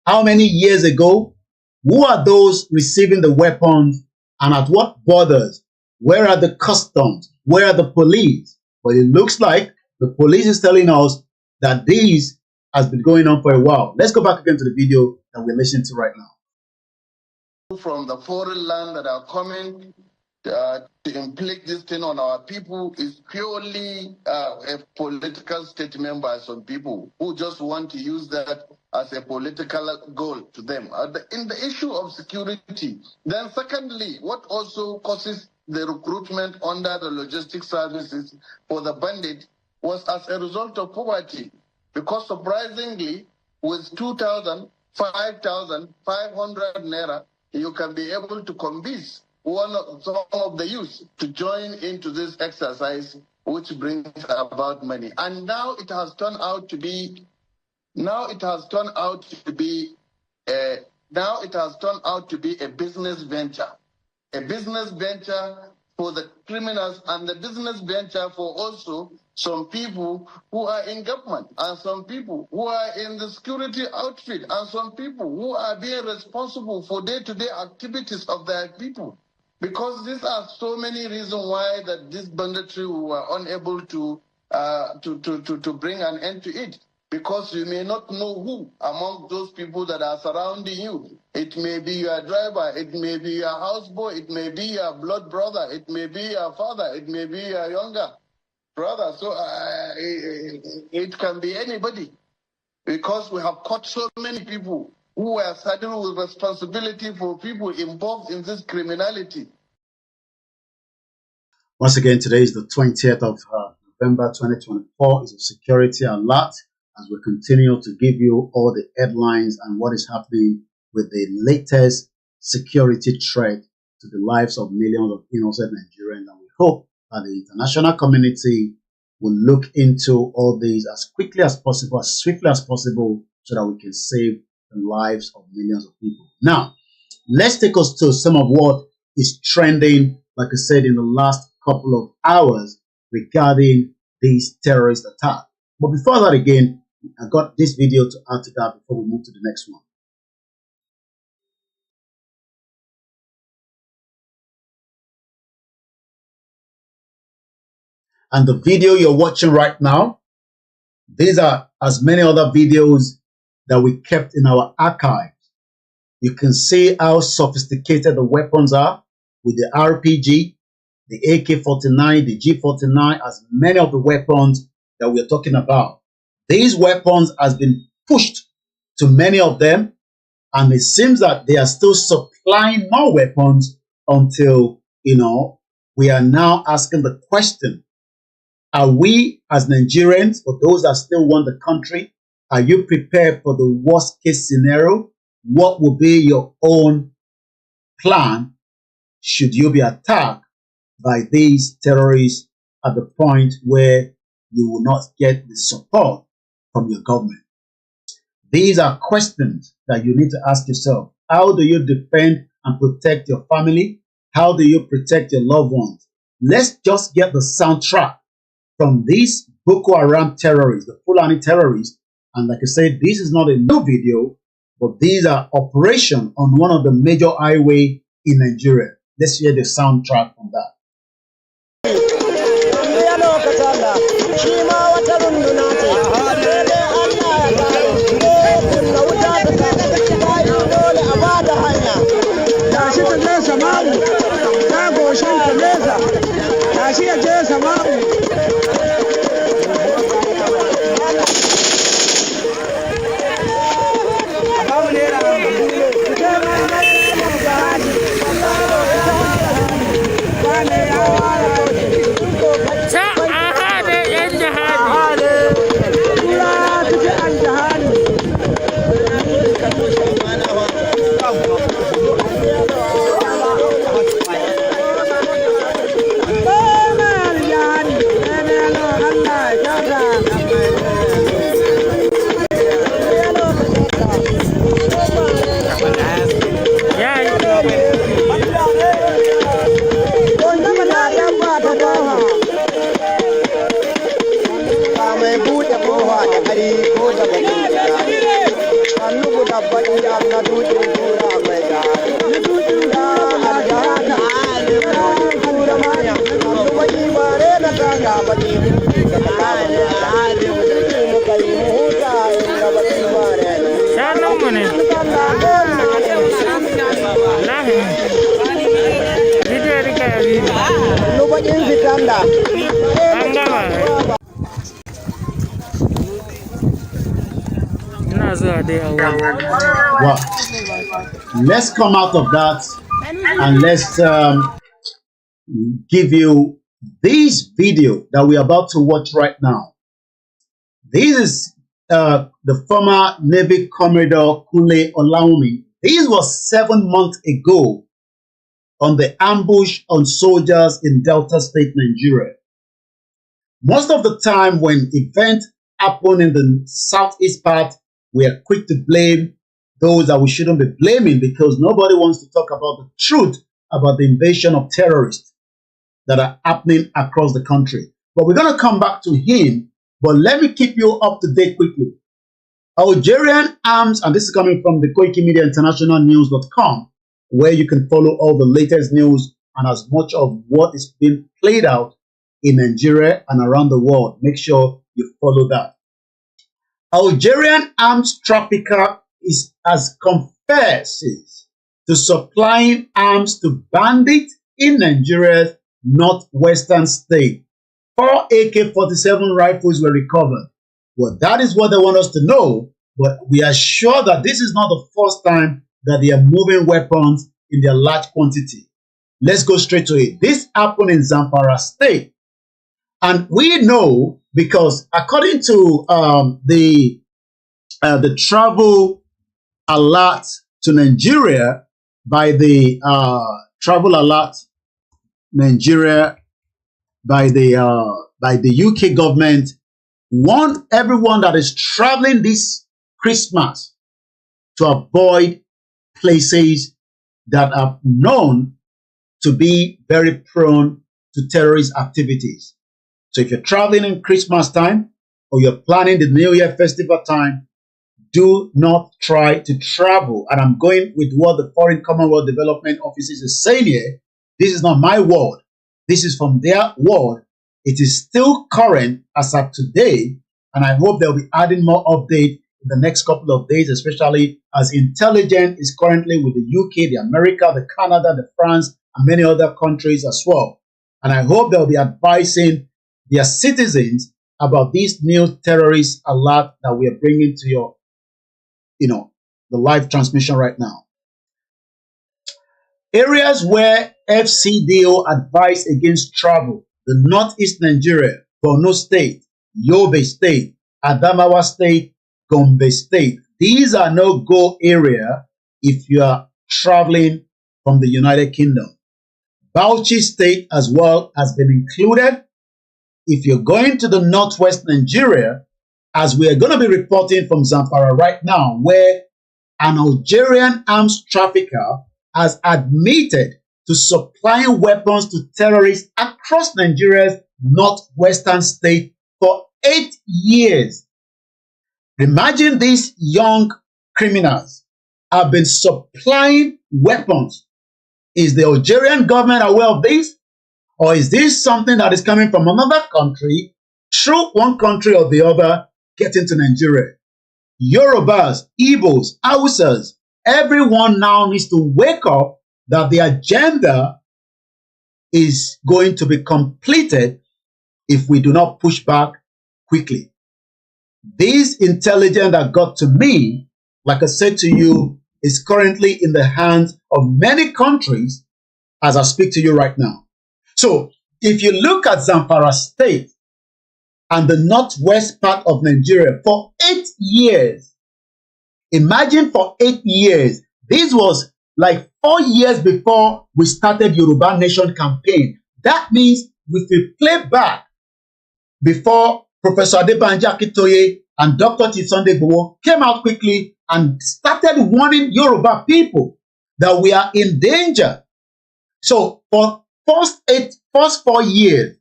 C: How many years ago? Who are those receiving the weapons? And at what borders? Where are the customs? Where are the police? But it looks like the police is telling us that this has been going on for a while. Let's go back again to the video that we're listening to right now.
I: From the foreign land that are coming to inflict this thing on our people is purely a political statement by some people who just want to use that as a political goal to them. In the issue of security, then secondly, what also causes the recruitment under the logistic services for the bandit was as a result of poverty. Because surprisingly, with 2,000, 5,500 naira, you can be able to convince some of the youth to join into this exercise, which brings about money. And now it has turned out to be a business venture. A business venture for the criminals and the business venture for also some people who are in government and some people who are in the security outfit and some people who are being responsible for day-to-day activities of their people. Because these are so many reasons why that this banditry were unable to bring an end to it. because you may not know who among those people that are surrounding you. It may be your driver, it may be your houseboy, it may be your blood brother, it may be your father, it may be your younger brother. So it can be anybody, because we have caught so many people who are saddled with responsibility for people involved in this criminality.
C: Once again, today is the 20th of November 2024. It's a security alert as we continue to give you all the headlines and what is happening with the latest security threat to the lives of millions of innocent Nigerians. And we hope that the international community will look into all these as quickly as possible, as swiftly as possible, so that we can save the lives of millions of people. Now, let's take us to some of what is trending, like I said, in the last couple of hours regarding these terrorist attacks. But before that, again, I got this video to add to that before we move to the next one. And the video you're watching right now, these are as many other videos that we kept in our archives. You can see how sophisticated the weapons are with the RPG, the AK-49, the G49, as many of the weapons that we're talking about. These weapons has been pushed to many of them, and it seems that they are still supplying more weapons until, we are now asking the question, are we as Nigerians, or those that still want the country, are you prepared for the worst case scenario? What will be your own plan should you be attacked by these terrorists at the point where you will not get the support from your government? These are questions that you need to ask yourself. How do you defend and protect your family? How do you protect your loved ones? Let's just get the soundtrack from these Boko Haram terrorists, the Fulani terrorists. And like I said, this is not a new video, but these are operations on one of the major highways in Nigeria. Let's hear the soundtrack from that. Well, let's come out of that and let's give you this video that we're about to watch right now. This is the former Navy Commodore Kunle Olawumi. This was 7 months ago on the ambush on soldiers in Delta State, Nigeria. Most of the time when events happen in the southeast part, we are quick to blame those that we shouldn't be blaming, because nobody wants to talk about the truth about the invasion of terrorists that are happening across the country. But we're going to come back to him, but let me keep you up to date quickly. Algerian arms, and this is coming from the KoikiMediaInternationalNews.com, where you can follow all the latest news and as much of what is being played out in Nigeria and around the world. Make sure you follow that. Algerian arms trafficker has confessed to supplying arms to bandits in Nigeria's northwestern state. 4 AK-47 rifles were recovered. Well, that is what they want us to know, but we are sure that this is not the first time that they are moving weapons in their large quantity. Let's go straight to it. This happened in Zamfara State. And we know because according to the travel alert to Nigeria by the travel alert Nigeria by the UK government, warn everyone that is traveling this Christmas to avoid places that are known to be very prone to terrorist activities. So if you're traveling in Christmas time or you're planning the New Year festival time, do not try to travel. And I'm going with what the Foreign Commonwealth Development Offices is saying here. This is not my word. This is from their word. It is still current as of today, and I hope they'll be adding more updates in the next couple of days, especially as intelligence is currently with the UK, the America, the Canada, the France, and many other countries as well. And I hope they'll be advising their citizens about this new terrorist alert that we are bringing to your, the live transmission right now. Areas where FCDO advised against travel: the Northeast Nigeria, Borno State, Yobe State, Adamawa State, Gombe State. These are no-go area if you are traveling from the United Kingdom. Bauchi State as well has been included. If you're going to the Northwest Nigeria, as we are going to be reporting from Zamfara right now, where an Algerian arms trafficker has admitted to supplying weapons to terrorists across Nigeria's northwestern state for 8 years. Imagine these young criminals have been supplying weapons. Is the Algerian government aware of this? Or is this something that is coming from another country, through one country or the other, getting to Nigeria? Yorubas, Igbos, Hausas, everyone now needs to wake up that the agenda is going to be completed if we do not push back quickly. This intelligence that got to me, like I said to you, is currently in the hands of many countries as I speak to you right now. So if you look at Zamfara State and the northwest part of Nigeria for 8 years, imagine for 8 years, this was like 4 years before we started Yoruba Nation campaign. That means if we play back before Professor ADEBANJI Akintoye and Dr. Tinubu came out quickly and started warning Yoruba people that we are in danger. So for first 4 years,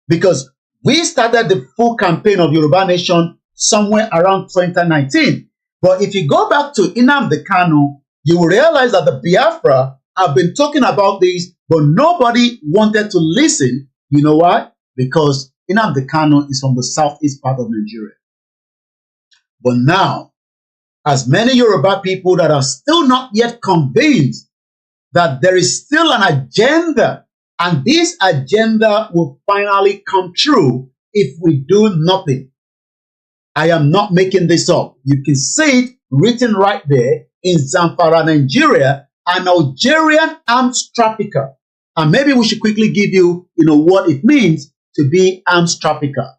C: because we started the full campaign of Yoruba Nation somewhere around 2019. But if you go back to Nnamdi Kanu, you will realize that the Biafra have been talking about this, but nobody wanted to listen. You know why? Because Nnamdi Kanu is from the southeast part of Nigeria. But now, as many Yoruba people that are still not yet convinced that there is still an agenda, and this agenda will finally come true if we do nothing. I am not making this up. You can see it written right there in Zamfara, Nigeria, an Algerian arms trafficker. And maybe we should quickly give you, what it means to be arms trafficker.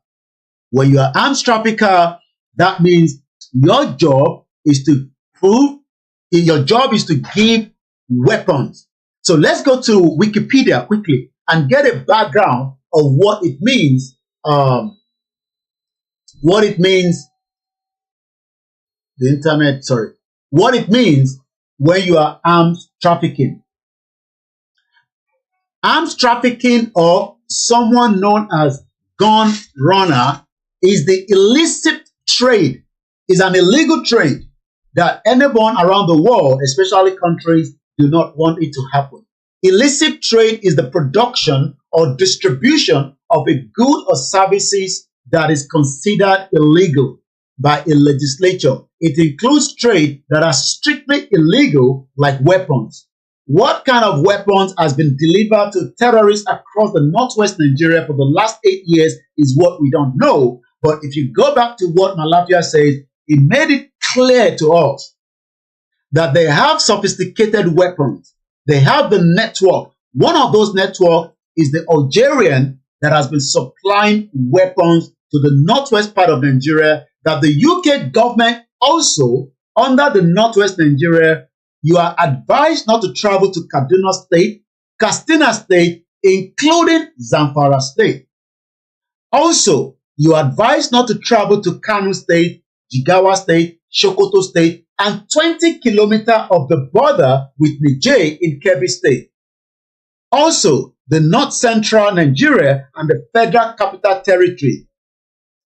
C: When you are arms trafficker, that means your job is to give weapons. So let's go to Wikipedia quickly and get a background of what it means. What it means when you are arms trafficking. Arms trafficking, or someone known as gun runner, is the illicit trade, is an illegal trade that anyone around the world, especially countries, do not want it to happen. Illicit trade is the production or distribution of a good or services that is considered illegal. by a legislature. It includes trade that are strictly illegal, like weapons. What kind of weapons has been delivered to terrorists across the northwest Nigeria for the last 8 years is what we don't know. But if you go back to what Malapia says, it made it clear to us that they have sophisticated weapons. They have the network. One of those networks is the Algerian that has been supplying weapons to the northwest part of Nigeria, that the UK government also, under the northwest Nigeria, you are advised not to travel to Kaduna State, Katsina State, including Zamfara State. Also, you are advised not to travel to Kano State, Jigawa State, Sokoto State, and 20 kilometers of the border with Niger in Kebbi State. Also, the North Central Nigeria and the Federal Capital Territory.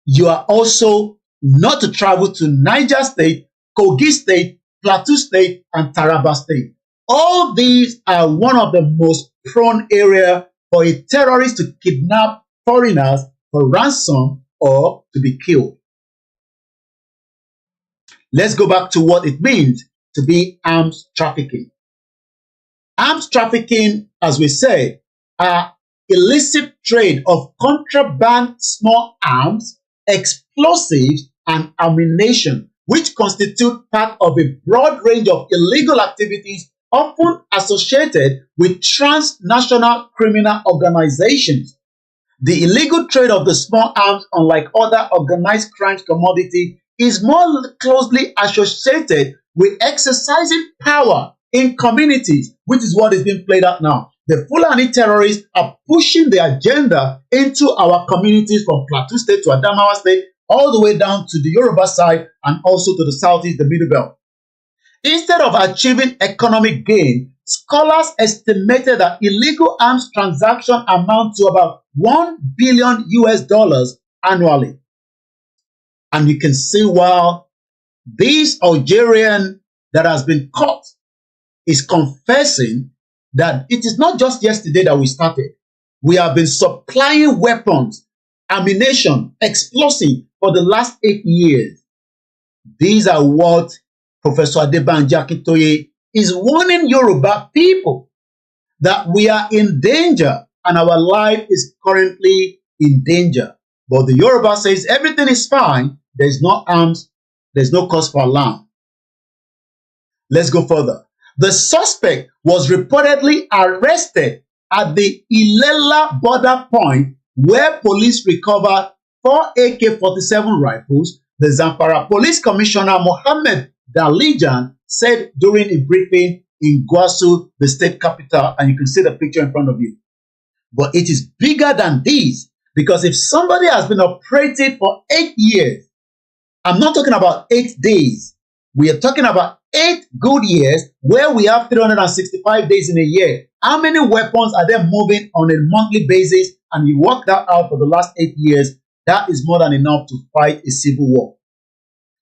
C: You are also not to travel to Niger State, Kogi State, Plateau State, and Taraba State. All these are one of the most prone areas for a terrorist to kidnap foreigners for ransom or to be killed. Let's go back to what it means to be arms trafficking. Arms trafficking, as we say, are illicit trade of contraband small arms, explosives, and ammunition, which constitute part of a broad range of illegal activities often associated with transnational criminal organizations. The illegal trade of the small arms, unlike other organized crimes commodity, is more closely associated with exercising power in communities, which is what is being played out now. The Fulani terrorists are pushing the agenda into our communities from Plateau State to Adamawa State, all the way down to the Yoruba side and also to the southeast, the Middle Belt. Instead of achieving economic gain, scholars estimated that illegal arms transactions amount to about $1 billion annually. And you can see while this Algerian that has been caught is confessing that it is not just yesterday that we started. We have been supplying weapons, ammunition, explosives for the last 8 years. These are what Professor ADEBANJI Akintoye is warning Yoruba people, that we are in danger and our life is currently in danger. But the Yoruba says everything is fine. There's no arms. There's no cause for alarm. Let's go further. The suspect was reportedly arrested at the Ilela border point, where police recovered 4 AK-47 rifles. The Zamfara Police Commissioner Mohammed Dalijan said during a briefing in Gwasu, the state capital, and you can see the picture in front of you. But it is bigger than this, because if somebody has been operating for 8 years, I'm not talking about 8 days. We are talking about 8 good years where we have 365 days in a year. How many weapons are they moving on a monthly basis? And you work that out for the last 8 years. That is more than enough to fight a civil war.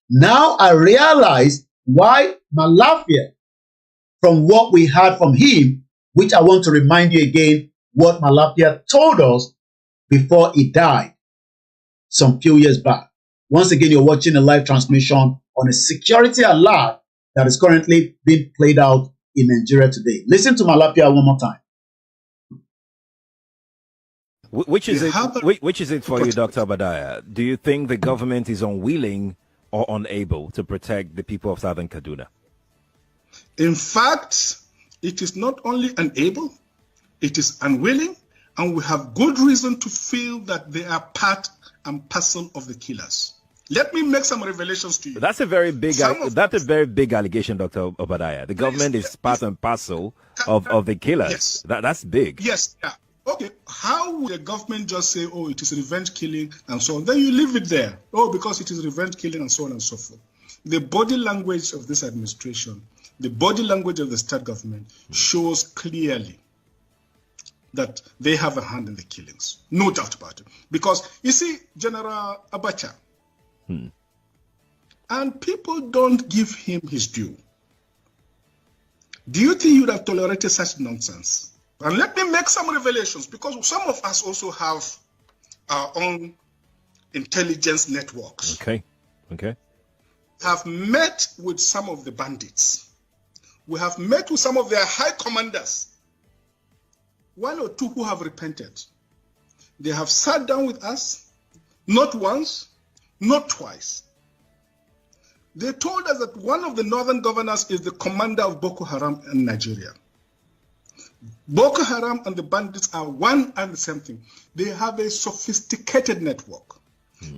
C: Now I realize why Malafia, from what we heard from him, which I want to remind you again, what Malafia told us before he died some few years back. Once again, you're watching a live transmission on a security alert that is currently being played out in Nigeria today. Listen to Malapia one more time.
D: Which is it for you, Dr. Obadiah? Do you think the government is unwilling or unable to protect the people of Southern Kaduna?
E: In fact, it is not only unable, it is unwilling, and we have good reason to feel that they are part and parcel of the killers. Let me make some revelations to you.
D: That's a very big allegation, Dr. Obadiah. The government is part and parcel of the killers.
E: Yes.
D: That's big.
E: Yes. Yeah. Okay. How would the government just say, oh, it is revenge killing and so on? Then you leave it there. Oh, because it is revenge killing and so on and so forth. The body language of this administration, the body language of the state government shows clearly that they have a hand in the killings. No doubt about it. Because, you see, General Abacha, and people don't give him his due. Do you think you would have tolerated such nonsense? And let me make some revelations, because some of us also have our own intelligence networks.
D: Okay. Okay.
E: Have met with some of the bandits. We have met with some of their high commanders. One or two who have repented. They have sat down with us, not once, not twice. They told us that one of the northern governors is the commander of Boko Haram in Nigeria. Boko Haram and the bandits are one and the same thing. They have a sophisticated network.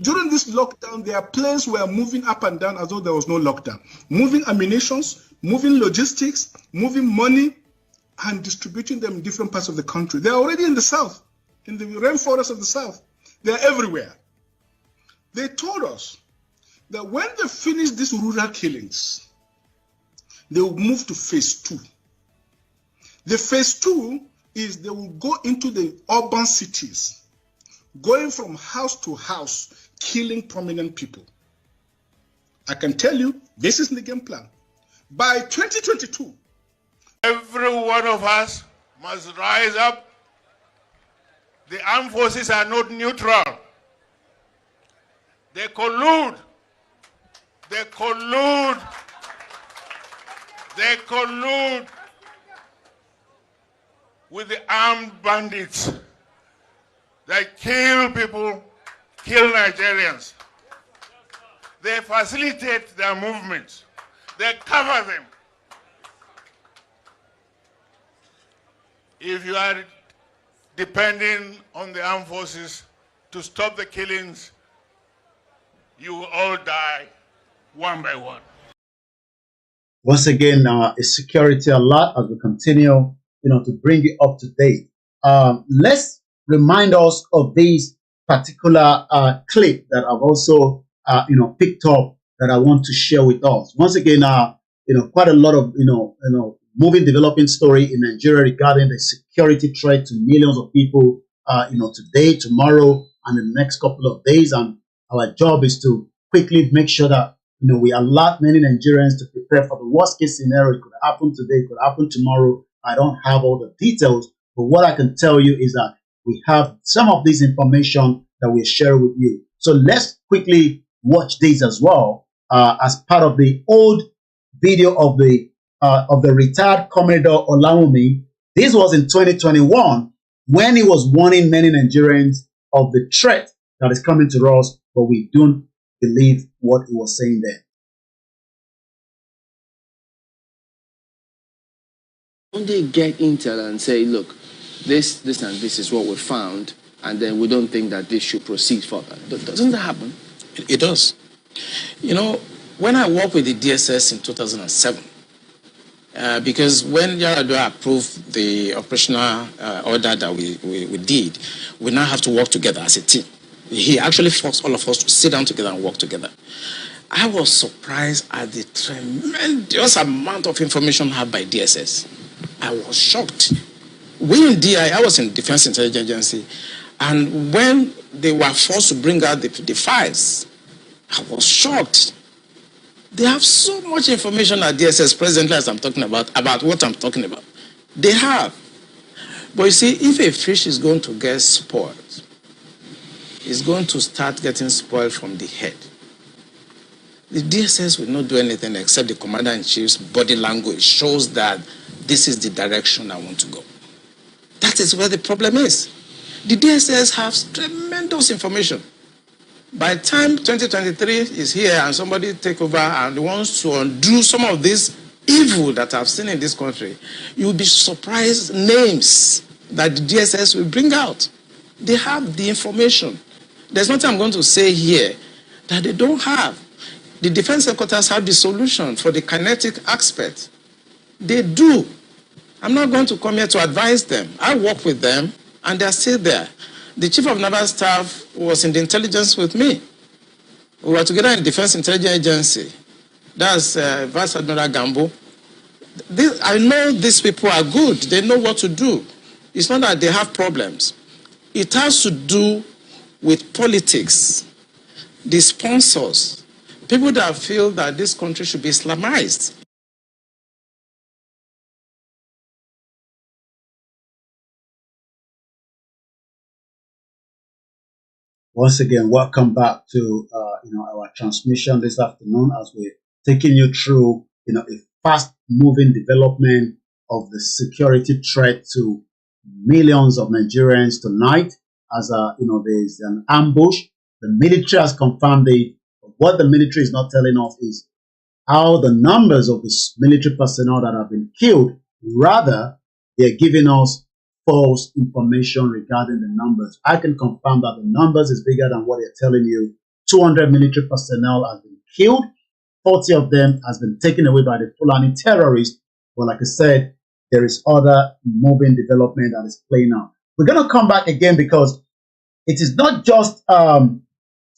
E: During this lockdown, their planes were moving up and down as though there was no lockdown. Moving ammunitions, moving logistics, moving money, and distributing them in different parts of the country. They're already in the south, in the rainforest of the south. They're everywhere. They told us that when they finish these rural killings, they will move to phase 2. The phase 2 is they will go into the urban cities, going from house to house, killing prominent people. I can tell you, this is the game plan. By 2022,
F: every one of us must rise up. The armed forces are not neutral. They collude. They collude. They collude with the armed bandits. They kill people, kill Nigerians. They facilitate their movements. They cover them. If you are depending on the armed forces to stop the killings, you will all die one by one.
C: Once again, a security alert as we continue, to bring you up to date. Let's remind us of this particular clip that I've also, picked up that I want to share with us. Once again, quite a lot of, moving, developing story in Nigeria regarding the security threat to millions of people, today, tomorrow, and the next couple of days. And our job is to quickly make sure that, we alert many Nigerians to prepare for the worst case scenario. It could happen today, it could happen tomorrow. I don't have all the details, but what I can tell you is that we have some of this information that we'll share with you. So let's quickly watch this as well, as part of the old video of the retired Commodore Oluwole. This was in 2021 when he was warning many Nigerians of the threat that is coming to us, but we don't believe what he was saying there.
J: Don't they get intel and say, look, this and this is what we found, and then we don't think that this should proceed further? Doesn't that happen?
K: It does. When I worked with the DSS in 2007, because when Yaradua approved the operational order that we did, we now have to work together as a team. He actually forced all of us to sit down together and work together. I was surprised at the tremendous amount of information had by DSS. I was shocked. We in DI, I was in Defense Intelligence Agency, and when they were forced to bring out the files, I was shocked. They have so much information at DSS presently as I'm talking about what I'm talking about. They have. But you see, if a fish is going to get spoiled, it's going to start getting spoiled from the head. The DSS will not do anything except the Commander-in-Chief's body language shows that this is the direction I want to go. That is where the problem is. The DSS has tremendous information. By the time 2023 is here and somebody take over and wants to undo some of this evil that I've seen in this country, you'll be surprised names that the DSS will bring out. They have the information. There's nothing I'm going to say here that they don't have. The defense headquarters have the solution for the kinetic aspect. They do. I'm not going to come here to advise them. I work with them, and they're still there. The chief of naval staff was in the intelligence with me. We were together in the Defense Intelligence Agency. That's Vice Admiral Gambo. I know these people are good. They know what to do. It's not that they have problems. It has to do with politics, the sponsors, people that feel that this country should be Islamized.
C: Once again, welcome back to our transmission this afternoon as we're taking you through, a fast-moving development of the security threat to millions of Nigerians tonight. As there's an ambush. The military has confirmed it. What the military is not telling us is how the numbers of the military personnel that have been killed. Rather, they're giving us false information regarding the numbers. I can confirm that the numbers is bigger than what they're telling you. 200 military personnel has been killed. 40 of them has been taken away by the Fulani terrorists. But like I said, there is other moving development that is playing out. We're going to come back again because it is not just, Comrade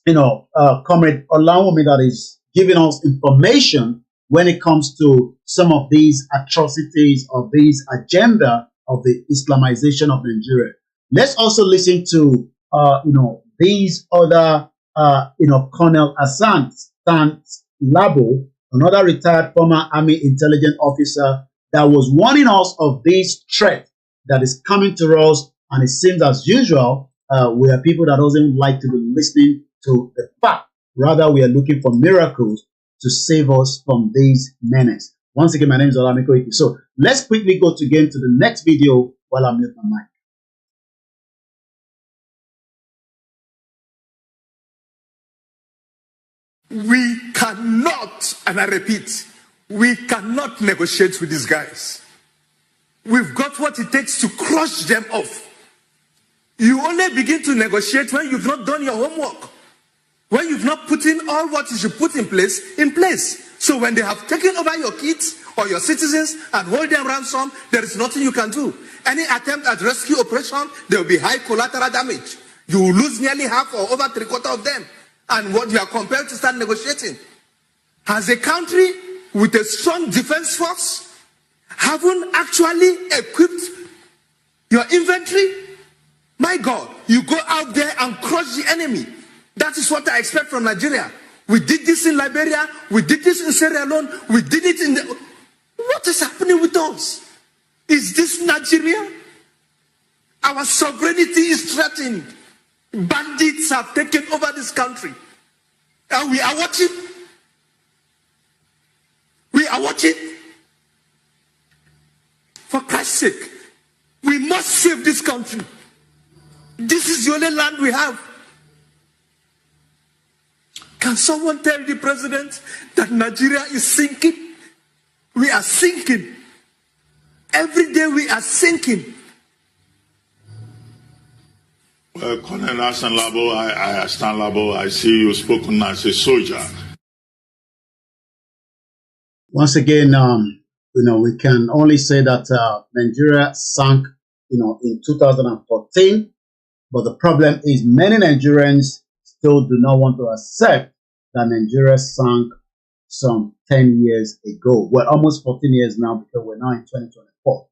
C: Oluwole that is giving us information when it comes to some of these atrocities of these agenda of the Islamization of Nigeria. Let's also listen to, these other, Colonel Hassan Labo, another retired former Army intelligence officer that was warning us of this threat that is coming to us. And it seems as usual, we are people that doesn't like to be listening to the fact. Rather, we are looking for miracles to save us from these menace. Once again, my name is Olamiko. So let's quickly go again to the next video while I mute my mic.
L: We cannot, and I repeat, we cannot negotiate with these guys. We've got what it takes to crush them off. You only begin to negotiate when you've not done your homework. When you've not put in all what you should put in place. So when they have taken over your kids or your citizens and hold them ransom, there is nothing you can do. Any attempt at rescue operation, there will be high collateral damage. You will lose nearly half or over 3/4 of them. And what you are compelled to start negotiating. As a country with a strong defense force, haven't actually equipped your inventory, my God, you go out there and crush the enemy. That is what I expect from Nigeria. We did this in Liberia. We did this in Sierra Leone. We did it in the... What is happening with us? Is this Nigeria? Our sovereignty is threatened. Bandits have taken over this country. And we are watching. We are watching. For Christ's sake, we must save this country. This is the only land we have. Can someone tell the president that Nigeria is sinking? We are sinking. Every day we are sinking.
F: Well, Colonel Hassan Labo, I understand Labo. I see you spoken as a soldier.
C: Once again, we can only say that Nigeria sank, in 2014. But the problem is many Nigerians still do not want to accept that Nigeria sank some 10 years ago. Well, almost 14 years now because we're now in 2024.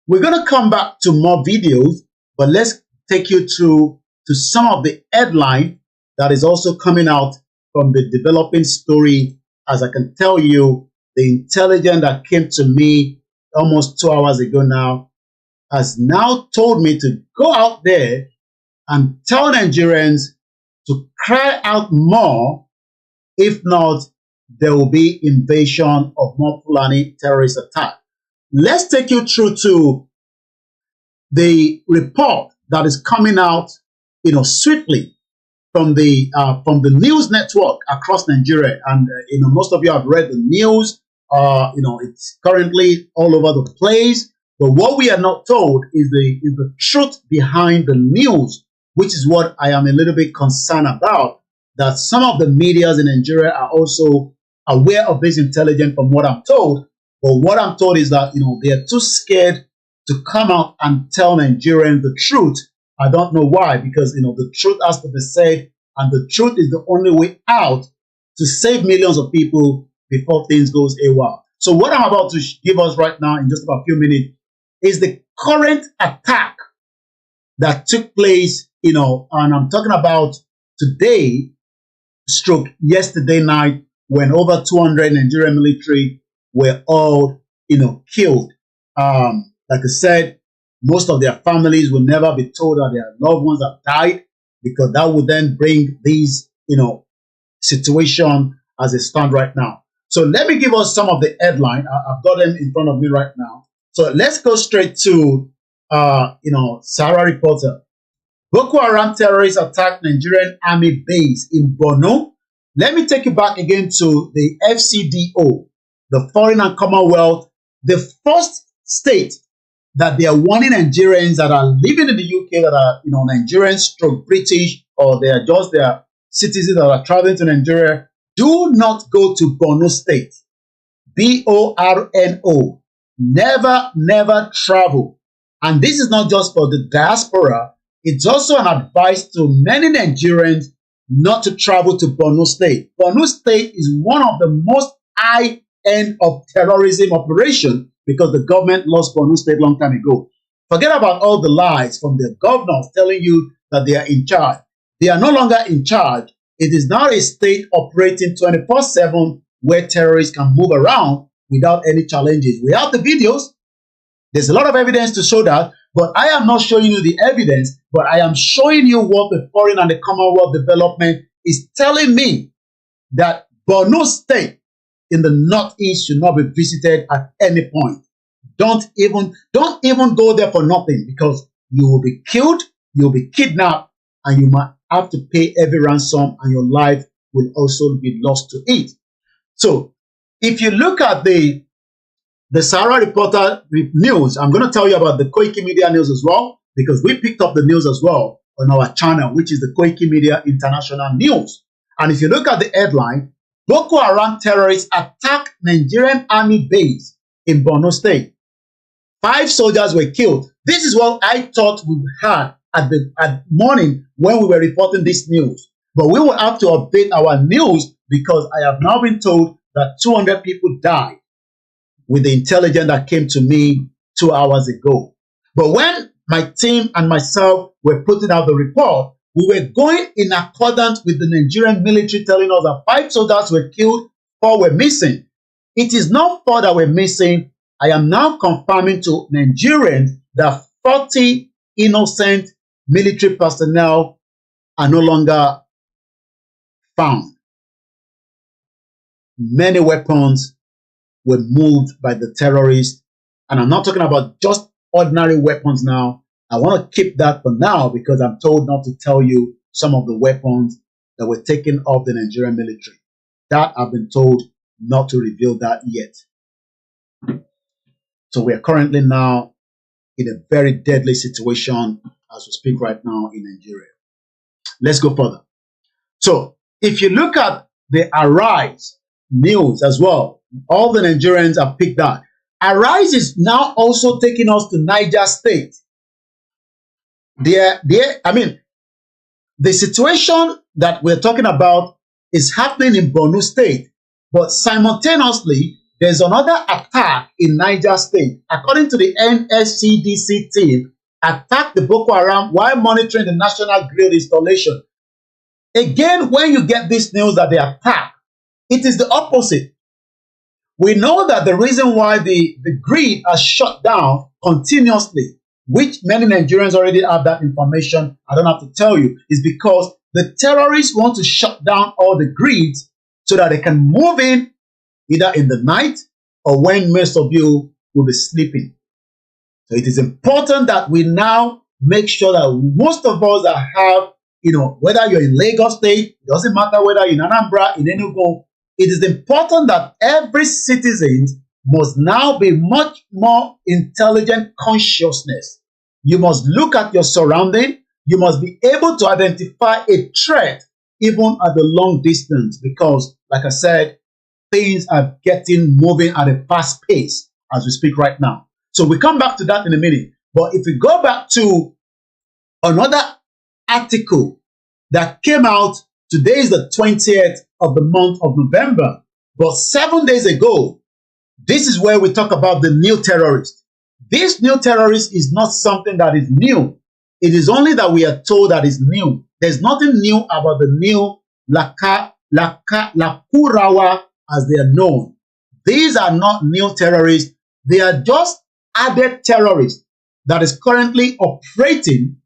C: We're going to come back to more videos, but let's take you through to some of the headline that is also coming out from the developing story. As I can tell you, the intelligence that came to me almost 2 hours ago now has now told me to go out there and tell Nigerians to cry out more. If not, there will be invasion of more Fulani terrorist attack. Let's take you through to the report that is coming out, swiftly from the news network across Nigeria. And, most of you have read the news. It's currently all over the place. But what we are not told is the truth behind the news, which is what I am a little bit concerned about, that some of the medias in Nigeria are also aware of this intelligence from what I'm told. But what I'm told is that, they are too scared to come out and tell Nigerians the truth. I don't know why, because, the truth has to be said, and the truth is the only way out to save millions of people before things goes AWOL. So what I'm about to give us right now in just about a few minutes is the current attack that took place, and I'm talking about today, yesterday night, when over 200 Nigerian military were all, killed. Like I said, most of their families will never be told that their loved ones have died, because that would then bring these, situation as it stands right now. So let me give us some of the headline. I've got them in front of me right now. So let's go straight to, Sahara Reporter. Boko Haram terrorists attacked Nigerian army base in Borno. Let me take you back again to the FCDO, the Foreign and Commonwealth, the first state that they are warning Nigerians that are living in the UK, that are, Nigerians stroke British, or they are just their citizens that are traveling to Nigeria. Do not go to Borno State. BORNO. Never, never travel. And this is not just for the diaspora. It's also an advice to many Nigerians not to travel to Borno State. Borno State is one of the most high end of terrorism operation because the government lost Borno State long time ago. Forget about all the lies from the governors telling you that they are in charge. They are no longer in charge. It is now a state operating 24/7 where terrorists can move around without any challenges. We have the videos. There's a lot of evidence to show that, but I am not showing you the evidence, but I am showing you what the Foreign and the Commonwealth Development is telling me, that Borno State in the northeast should not be visited at any point. Don't even go there for nothing, because you will be killed, you'll be kidnapped, and you might have to pay every ransom, and your life will also be lost to it. So if you look at the Sahara Reporter news, I'm going to tell you about the Koiki Media news as well, because we picked up the news as well on our channel, which is the Koiki Media International News. And if you look at the headline, Boko Haram terrorists attack Nigerian army base in Borno State. 5 soldiers were killed. This is what I thought we had at morning when we were reporting this news. But we will have to update our news, because I have now been told that 200 people died with the intelligence that came to me 2 hours ago. But when my team and myself were putting out the report, we were going in accordance with the Nigerian military telling us that 5 soldiers were killed, 4 were missing. It is not 4 that were missing. I am now confirming to Nigerians that 40 innocent military personnel are no longer found. Many weapons were moved by the terrorists. And I'm not talking about just ordinary weapons now. I want to keep that for now, because I'm told not to tell you some of the weapons that were taken off the Nigerian military. That I've been told not to reveal that yet. So we are currently now in a very deadly situation as we speak right now in Nigeria. Let's go further. So if you look at the Arise news as well, all the Nigerians have picked that. Arise is now also taking us to Niger State. The situation that we're talking about is happening in Borno State, but simultaneously, there's another attack in Niger State. According to the NSCDC team, attacked the Boko Haram while monitoring the national grid installation. Again, when you get this news that they attack, it is the opposite. We know that the reason why the grid has shut down continuously, which many Nigerians already have that information, I don't have to tell you, is because the terrorists want to shut down all the grids so that they can move in either in the night or when most of you will be sleeping. So it is important that we now make sure that most of us that have, whether you're in Lagos State, it doesn't matter whether you're in Anambra, in Enugu, it is important that every citizen must now be much more intelligent consciousness. You must look at your surrounding. You must be able to identify a threat even at the long distance, because, like I said, things are moving at a fast pace as we speak right now. So we come back to that in a minute. But if we go back to another article that came out, today is the 20th of the month of November. But 7 days ago, this is where we talk about the new terrorist. This new terrorist is not something that is new. It is only that we are told that is new. There's nothing new about the new Lakurawa, as they are known. These are not new terrorists. They are just added terrorists that is currently operating,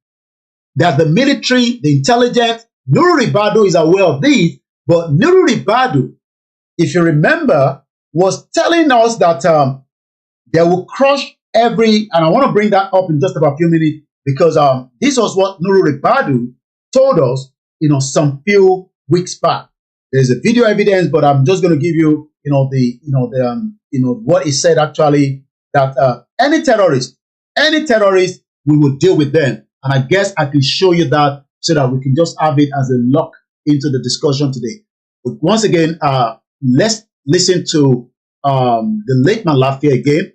C: that the military, the intelligence, Nuru Ribadu is aware of these, But Nuru Ribadu, if you remember, was telling us that they will crush every, and I want to bring that up in just about a few minutes, because this was what Nuru Ribadu told us, some few weeks back. There's a video evidence, but I'm just going to give you, what he said actually, that any terrorist, we will deal with them. And I guess I can show you that so that we can just have it as a lock into the discussion today. But once again, let's listen to the late Malafia again.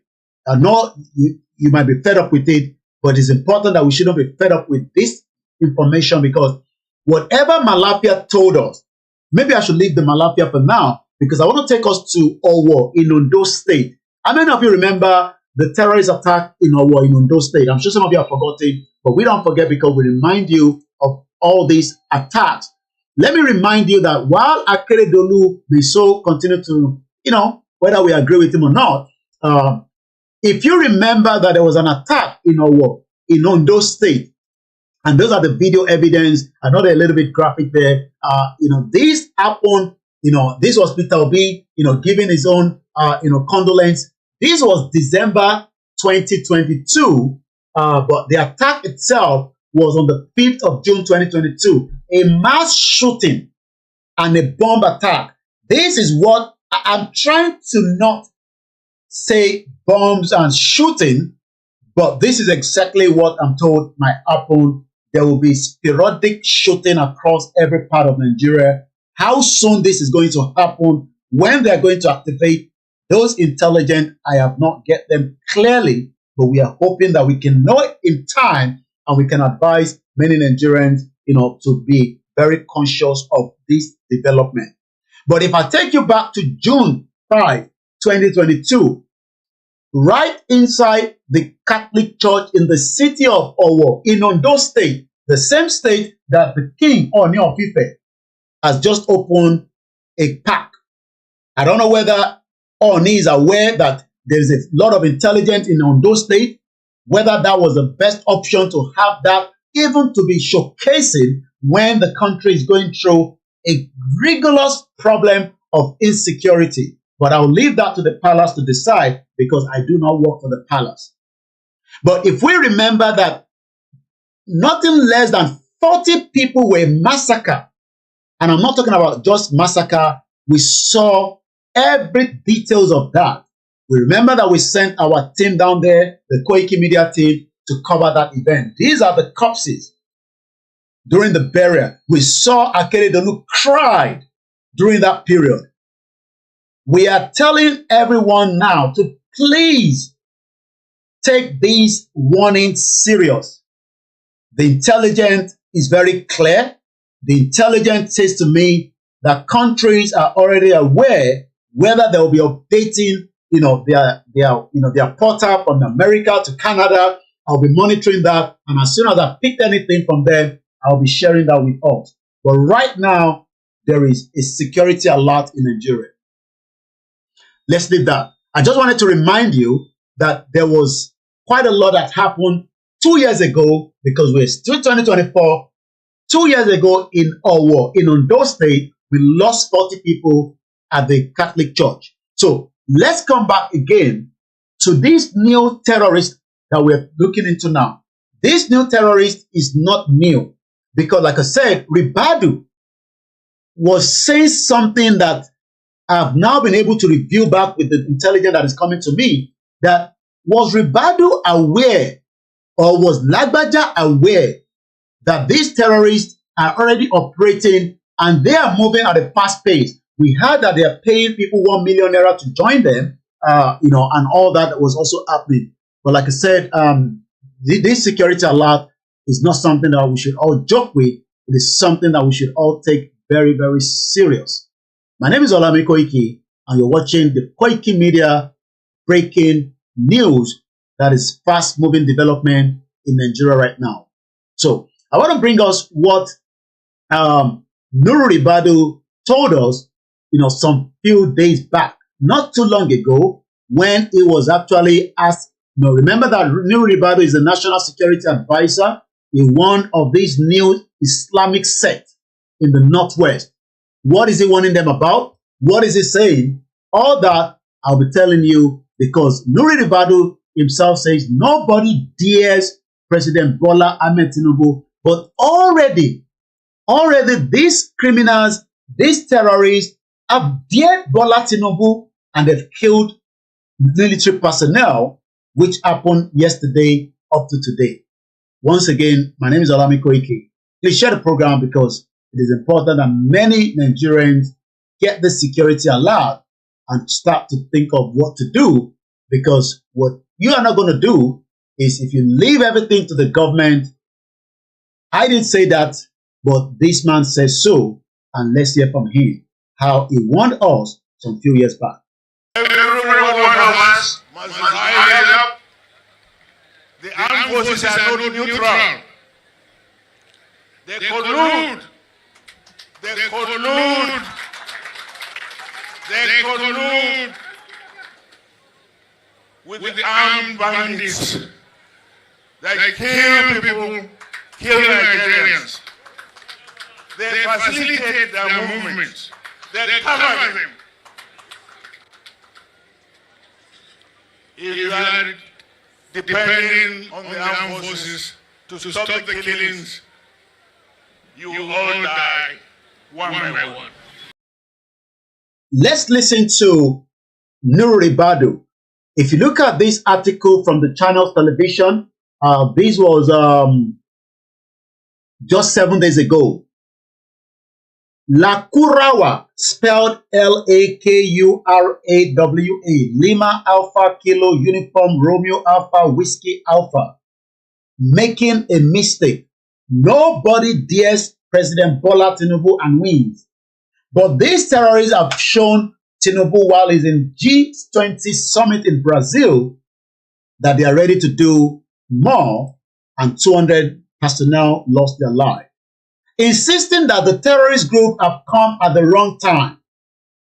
C: I know you might be fed up with it, but it's important that we shouldn't be fed up with this information, because whatever Malafia told us, maybe I should leave the Malafia for now, because I want to take us to Owo in Ondo State. How many of you remember the terrorist attack in Owo in Ondo State? I'm sure some of you have forgotten, but we don't forget because we remind you of all these attacks. Let me remind you that while Akeredolu may so continue to, whether we agree with him or not, if you remember that there was an attack in Owo, in Ondo State, and those are the video evidence. I know they're a little bit graphic there. This happened, this was Peter Obi, giving his own, condolence. This was December 2022, but the attack itself was on the 5th of June 2022. A mass shooting and a bomb attack. This is what I'm trying to not say bombs and shooting, but this is exactly what I'm told might happen. There will be sporadic shooting across every part of Nigeria. How soon this is going to happen, when they're going to activate those intelligent, I have not get them clearly, but we are hoping that we can know it in time and we can advise many Nigerians, to be very conscious of this development. But if I take you back to June 5, 2022, right inside the Catholic Church in the city of Owo, in Ondo State, the same state that the king, Ooni of Ife, has just opened a park. I don't know whether Ooni is aware that there is a lot of intelligence in Ondo State, whether that was the best option to have that, even to be showcasing when the country is going through a rigorous problem of insecurity. But I'll leave that to the palace to decide, because I do not work for the palace. But if we remember that nothing less than 40 people were massacred, and I'm not talking about just massacre, we saw every details of that. We remember that we sent our team down there, the Koiki Media team, to cover that event. These are the corpses during the burial. We saw Akeredolu cried during that period. We are telling everyone now to please take these warnings serious. The intelligence is very clear. The intelligence says to me that countries are already aware whether they will be updating, their portal from America to Canada. I'll be monitoring that, and as soon as I pick anything from them, I'll be sharing that with us. But right now, there is a security alert in Nigeria. Let's leave that. I just wanted to remind you that there was quite a lot that happened 2 years ago, because we're still 2024. 2 years ago in Owo, in Ondo State, we lost 40 people at the Catholic Church. So let's come back again to this new terrorist that we're looking into now. This new terrorist is not new, because like I said, Ribadu was saying something that I've now been able to review back with the intelligence that is coming to me. That was Ribadu aware, or was Lagbaja aware, that these terrorists are already operating and they are moving at a fast pace? We heard that they are paying people 1 million naira to join them, and all that was also happening. But like I said, this security alert is not something that we should all joke with. It is something that we should all take very, very serious. My name is Olami Koiki, and you're watching the Koiki Media breaking news that is fast-moving development in Nigeria right now. So I want to bring us what Nuru Ribadu told us, some few days back, not too long ago, when he was actually asked. Remember that Nuru Ribadu is the National Security Advisor in one of these new Islamic sects in the Northwest. What is he warning them about? What is he saying? All that I'll be telling you, because Nuri Ribadu himself says nobody dares President Bola Ahmed Tinubu, but already these criminals, these terrorists have dared Bola Tinubu and they've killed military personnel, which happened yesterday up to today. Once again, my name is Olami Koike. Please share the program because it is important that many Nigerians get the security alert and start to think of what to do, because what you are not going to do is, if you leave everything to the government. I didn't say that, but this man says so, and let's hear from him how he warned us some few years back.
F: Every one of us must rise up. The armed forces are not neutral. They collude. They collude. They collude with the armed bandits that kill people, kill Nigerians. They facilitate their movements. They cover them. If you are depending on the armed forces to stop the killings, you will all die one by one.
C: Let's listen to Nuri Ribadu. If you look at this article from the channel television, this was just 7 days ago. Lakurawa, spelled L-A-K-U-R-A-W-A, Lima Alpha Kilo Uniform Romeo Alpha Whiskey Alpha, making a mistake. Nobody dares President Bola Tinubu and wins. But these terrorists have shown Tinubu, while he's in G20 summit in Brazil, that they are ready to do more, and 200 personnel lost their life. Insisting that the terrorist group have come at the wrong time.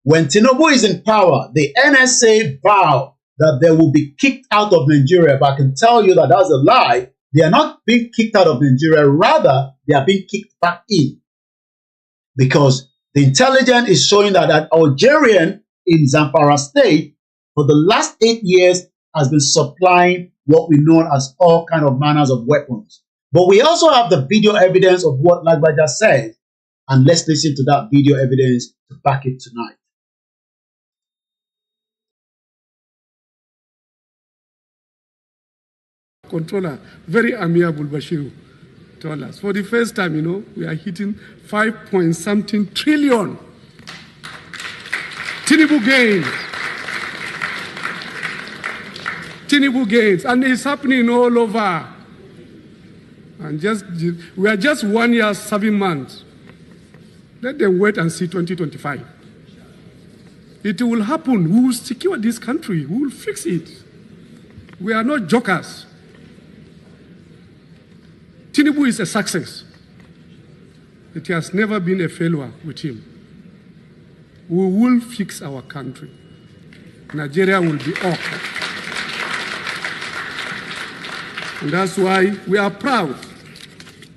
C: When Tinubu is in power, the NSA vow that they will be kicked out of Nigeria, but I can tell you that that's a lie. They are not being kicked out of Nigeria, rather they are being kicked back in. Because the intelligence is showing that an Algerian in Zamfara state for the last 8 years has been supplying what we know as all kind of manners of weapons. But we also have the video evidence of what Lagbaja says, and let's listen to that video evidence to back it tonight.
M: Controller, very amiable Bashiru, told us. For the first time, we are hitting 5-point-something trillion. Tinubu gains. Tinubu gains. And it's happening all over. And we are just 1 year, 7 months. Let them wait and see 2025. It will happen. We will secure this country. We will fix it. We are not jokers. Tinubu is a success. It has never been a failure with him. We will fix our country. Nigeria will be up. And that's why we are proud.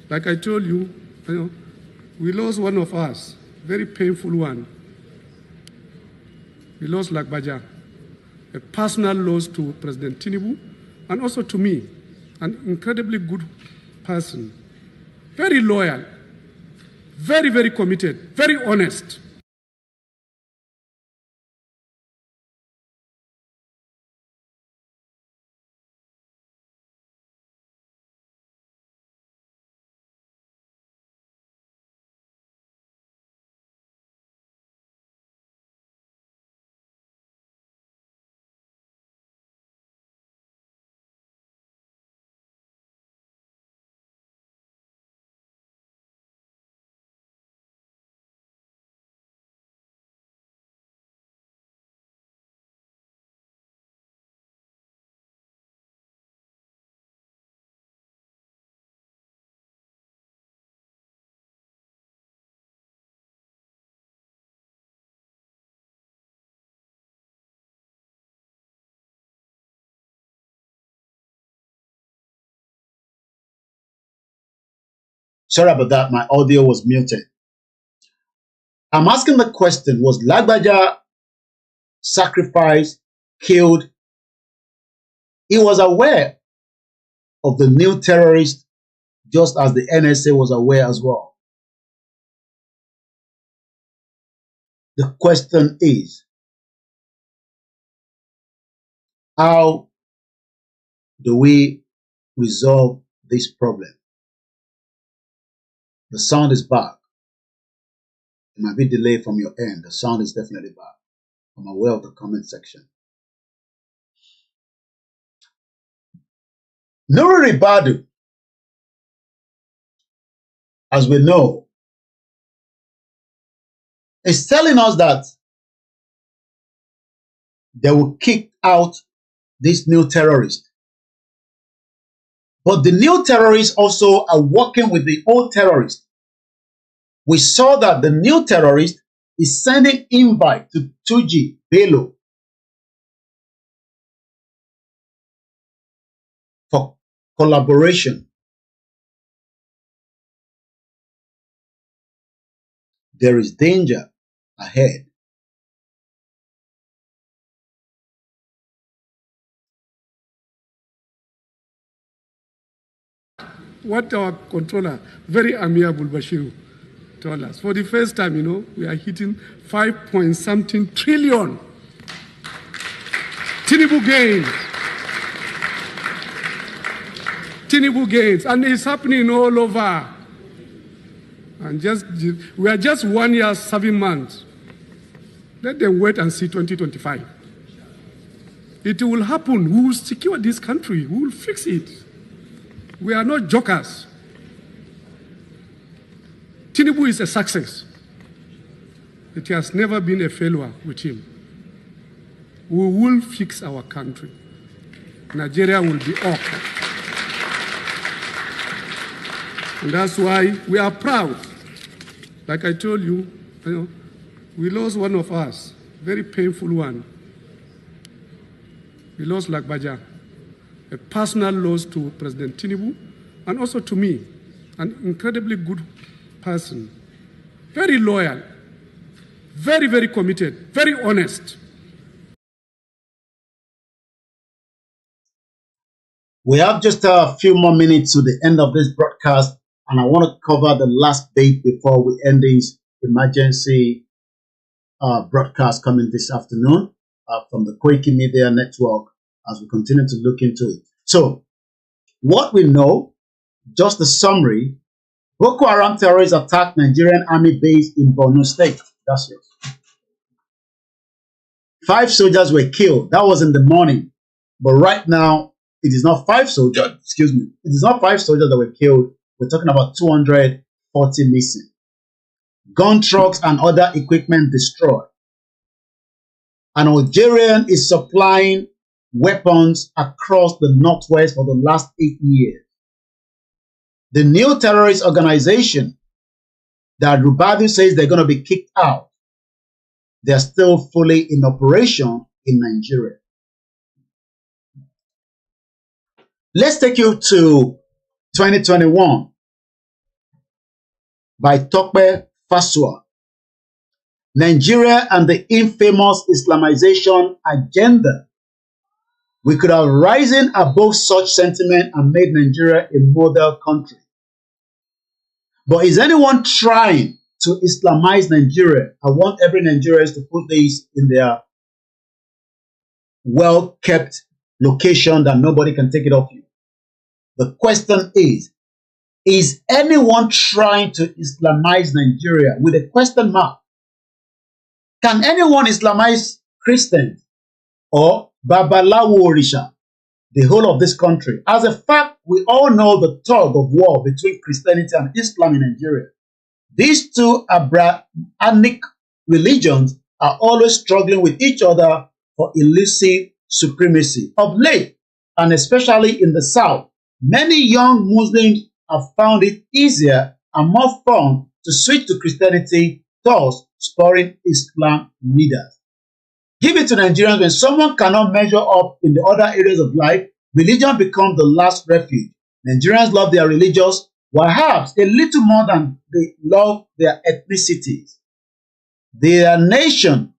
M: Like I told you, we lost one of us, very painful one. We lost Lagbaja, a personal loss to President Tinubu, and also to me, an incredibly good person, very loyal, very, very committed, very honest.
C: Sorry about that, my audio was muted. I'm asking the question, was Lagbaja sacrificed, killed? He was aware of the new terrorist, just as the NSA was aware as well. The question is, how do we resolve this problem? The sound is back. It might be delayed from your end. The sound is definitely back. I'm aware of the comment section. ORILEEDE, as we know, is telling us that they will kick out this new terrorist. But the new terrorists also are working with the old terrorists. We saw that the new terrorist is sending invite to Tuji Bello for collaboration. There is danger ahead.
M: What our controller, very amiable Bashiru, told us. For the first time, we are hitting 5-point-something trillion. Tinubu gains. Tinubu gains. And it's happening all over. And we are just 1 year, 7 months. Let them wait and see 2025. It will happen. We will secure this country. We will fix it. We are not jokers. Tinubu is a success. It has never been a failure with him. We will fix our country. Nigeria will be up. And that's why we are proud. Like I told you, we lost one of us, very painful one. We lost Lagbaja, a personal loss to President Tinubu, and also to me, an incredibly good person, very loyal, very, very committed, very honest.
C: We have just a few more minutes to the end of this broadcast, and I want to cover the last bit before we end this emergency broadcast coming this afternoon from the Koiki Media Network as we continue to look into it. So, what we know, just a summary, Boko Haram terrorists attacked Nigerian army base in Borno State. That's it. 5 soldiers were killed. That was in the morning. But right now, it is not 5 soldiers, excuse me. It is not 5 soldiers that were killed. We're talking about 240 missing. Gun trucks and other equipment destroyed. An Algerian is supplying weapons across the Northwest for the last 8 years. The new terrorist organization that Rubadu says they're going to be kicked out, they're still fully in operation in Nigeria. Let's take you to 2021 by Tope Fasua. Nigeria and the infamous Islamization agenda. We could have risen above such sentiment and made Nigeria a model country. But is anyone trying to Islamize Nigeria? I want every Nigerian to put this in their well-kept location that nobody can take it off you. The question is anyone trying to Islamize Nigeria with a question mark? Can anyone Islamize Christians or Babalawo Orisha, the whole of this country? As a fact, we all know the tug of war between Christianity and Islam in Nigeria. These two Abrahamic religions are always struggling with each other for elusive supremacy. Of late, and especially in the South, many young Muslims have found it easier and more fun to switch to Christianity, thus spurring Islam leaders. Give it to Nigerians, when someone cannot measure up in the other areas of life, religion becomes the last refuge. Nigerians love their religions, perhaps a little more than they love their ethnicities. Their nation.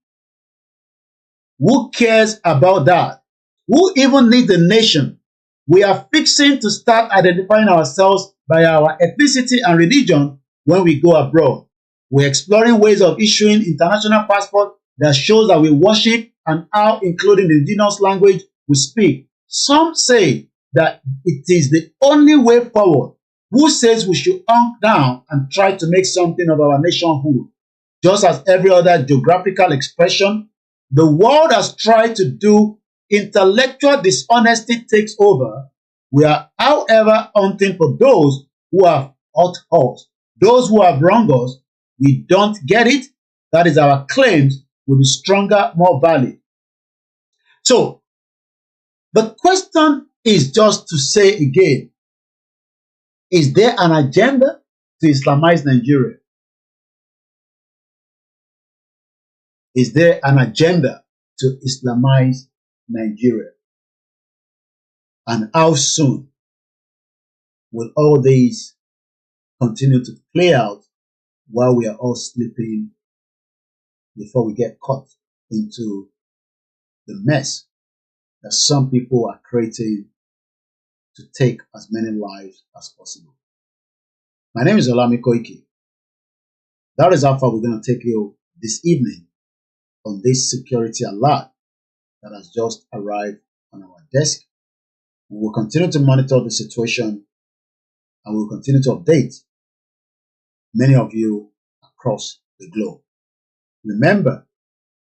C: Who cares about that? Who even needs a nation? We are fixing to start identifying ourselves by our ethnicity and religion when we go abroad. We're exploring ways of issuing international passports that shows that we worship and how, including the indigenous language we speak. Some say that it is the only way forward. Who says we should hunk down and try to make something of our nationhood? Just as every other geographical expression, the world has tried to do. Intellectual dishonesty takes over. We are, however, hunting for those who have hurt us, those who have wronged us. We don't get it. That is, our claims will be stronger, more valid. So, the question is just to say again, is there an agenda to Islamize Nigeria? Is there an agenda to Islamize Nigeria? And how soon will all these continue to play out while we are all sleeping before we get caught into the mess that some people are creating to take as many lives as possible? My name is Akintoye. That is how far we're going to take you this evening on this security alert that has just arrived on our desk. We will continue to monitor the situation and we will continue to update many of you across the globe. Remember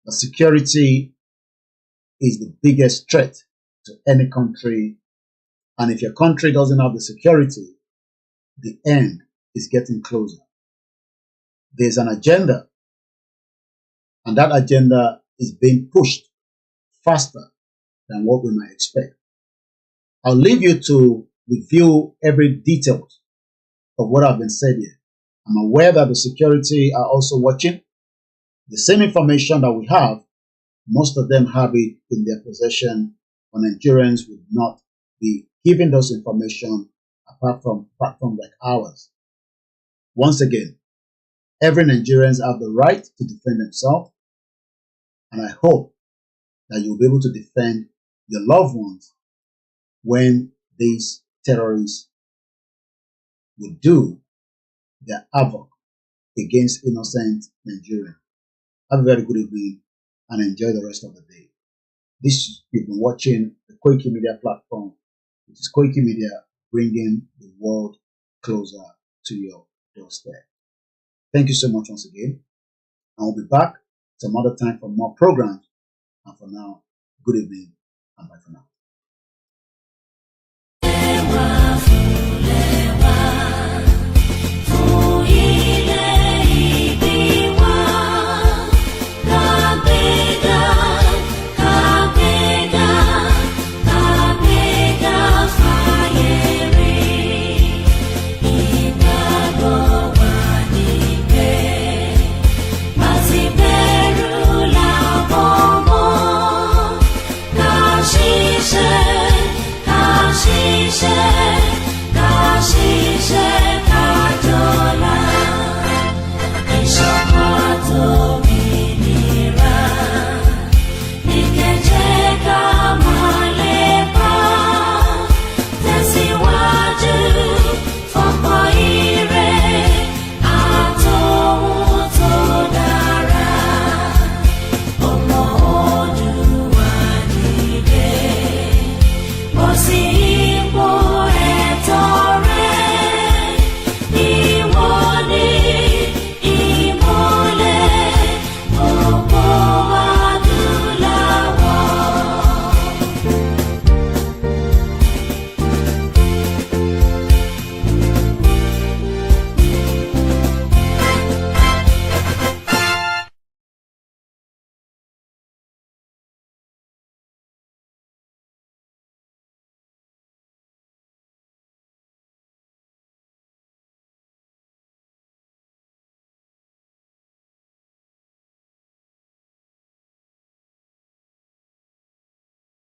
C: that security is the biggest threat to any country, and if your country doesn't have the security, the end is getting closer. There's an agenda, and that agenda is being pushed faster than what we might expect. I'll leave you to review every detail of what I've been said here. I'm aware that the security are also watching. The same information that we have, most of them have it in their possession, but Nigerians would not be given those information apart from platforms like ours. Once again, every Nigerian have the right to defend themselves, and I hope that you'll be able to defend your loved ones when these terrorists will do their havoc against innocent Nigerians. Have a very good evening and enjoy the rest of the day. This, you've been watching the Koiki Media platform, which is Koiki Media, bringing the world closer to your doorstep. Thank you so much once again. I will be back some other time for more programs. And for now, good evening and bye for now.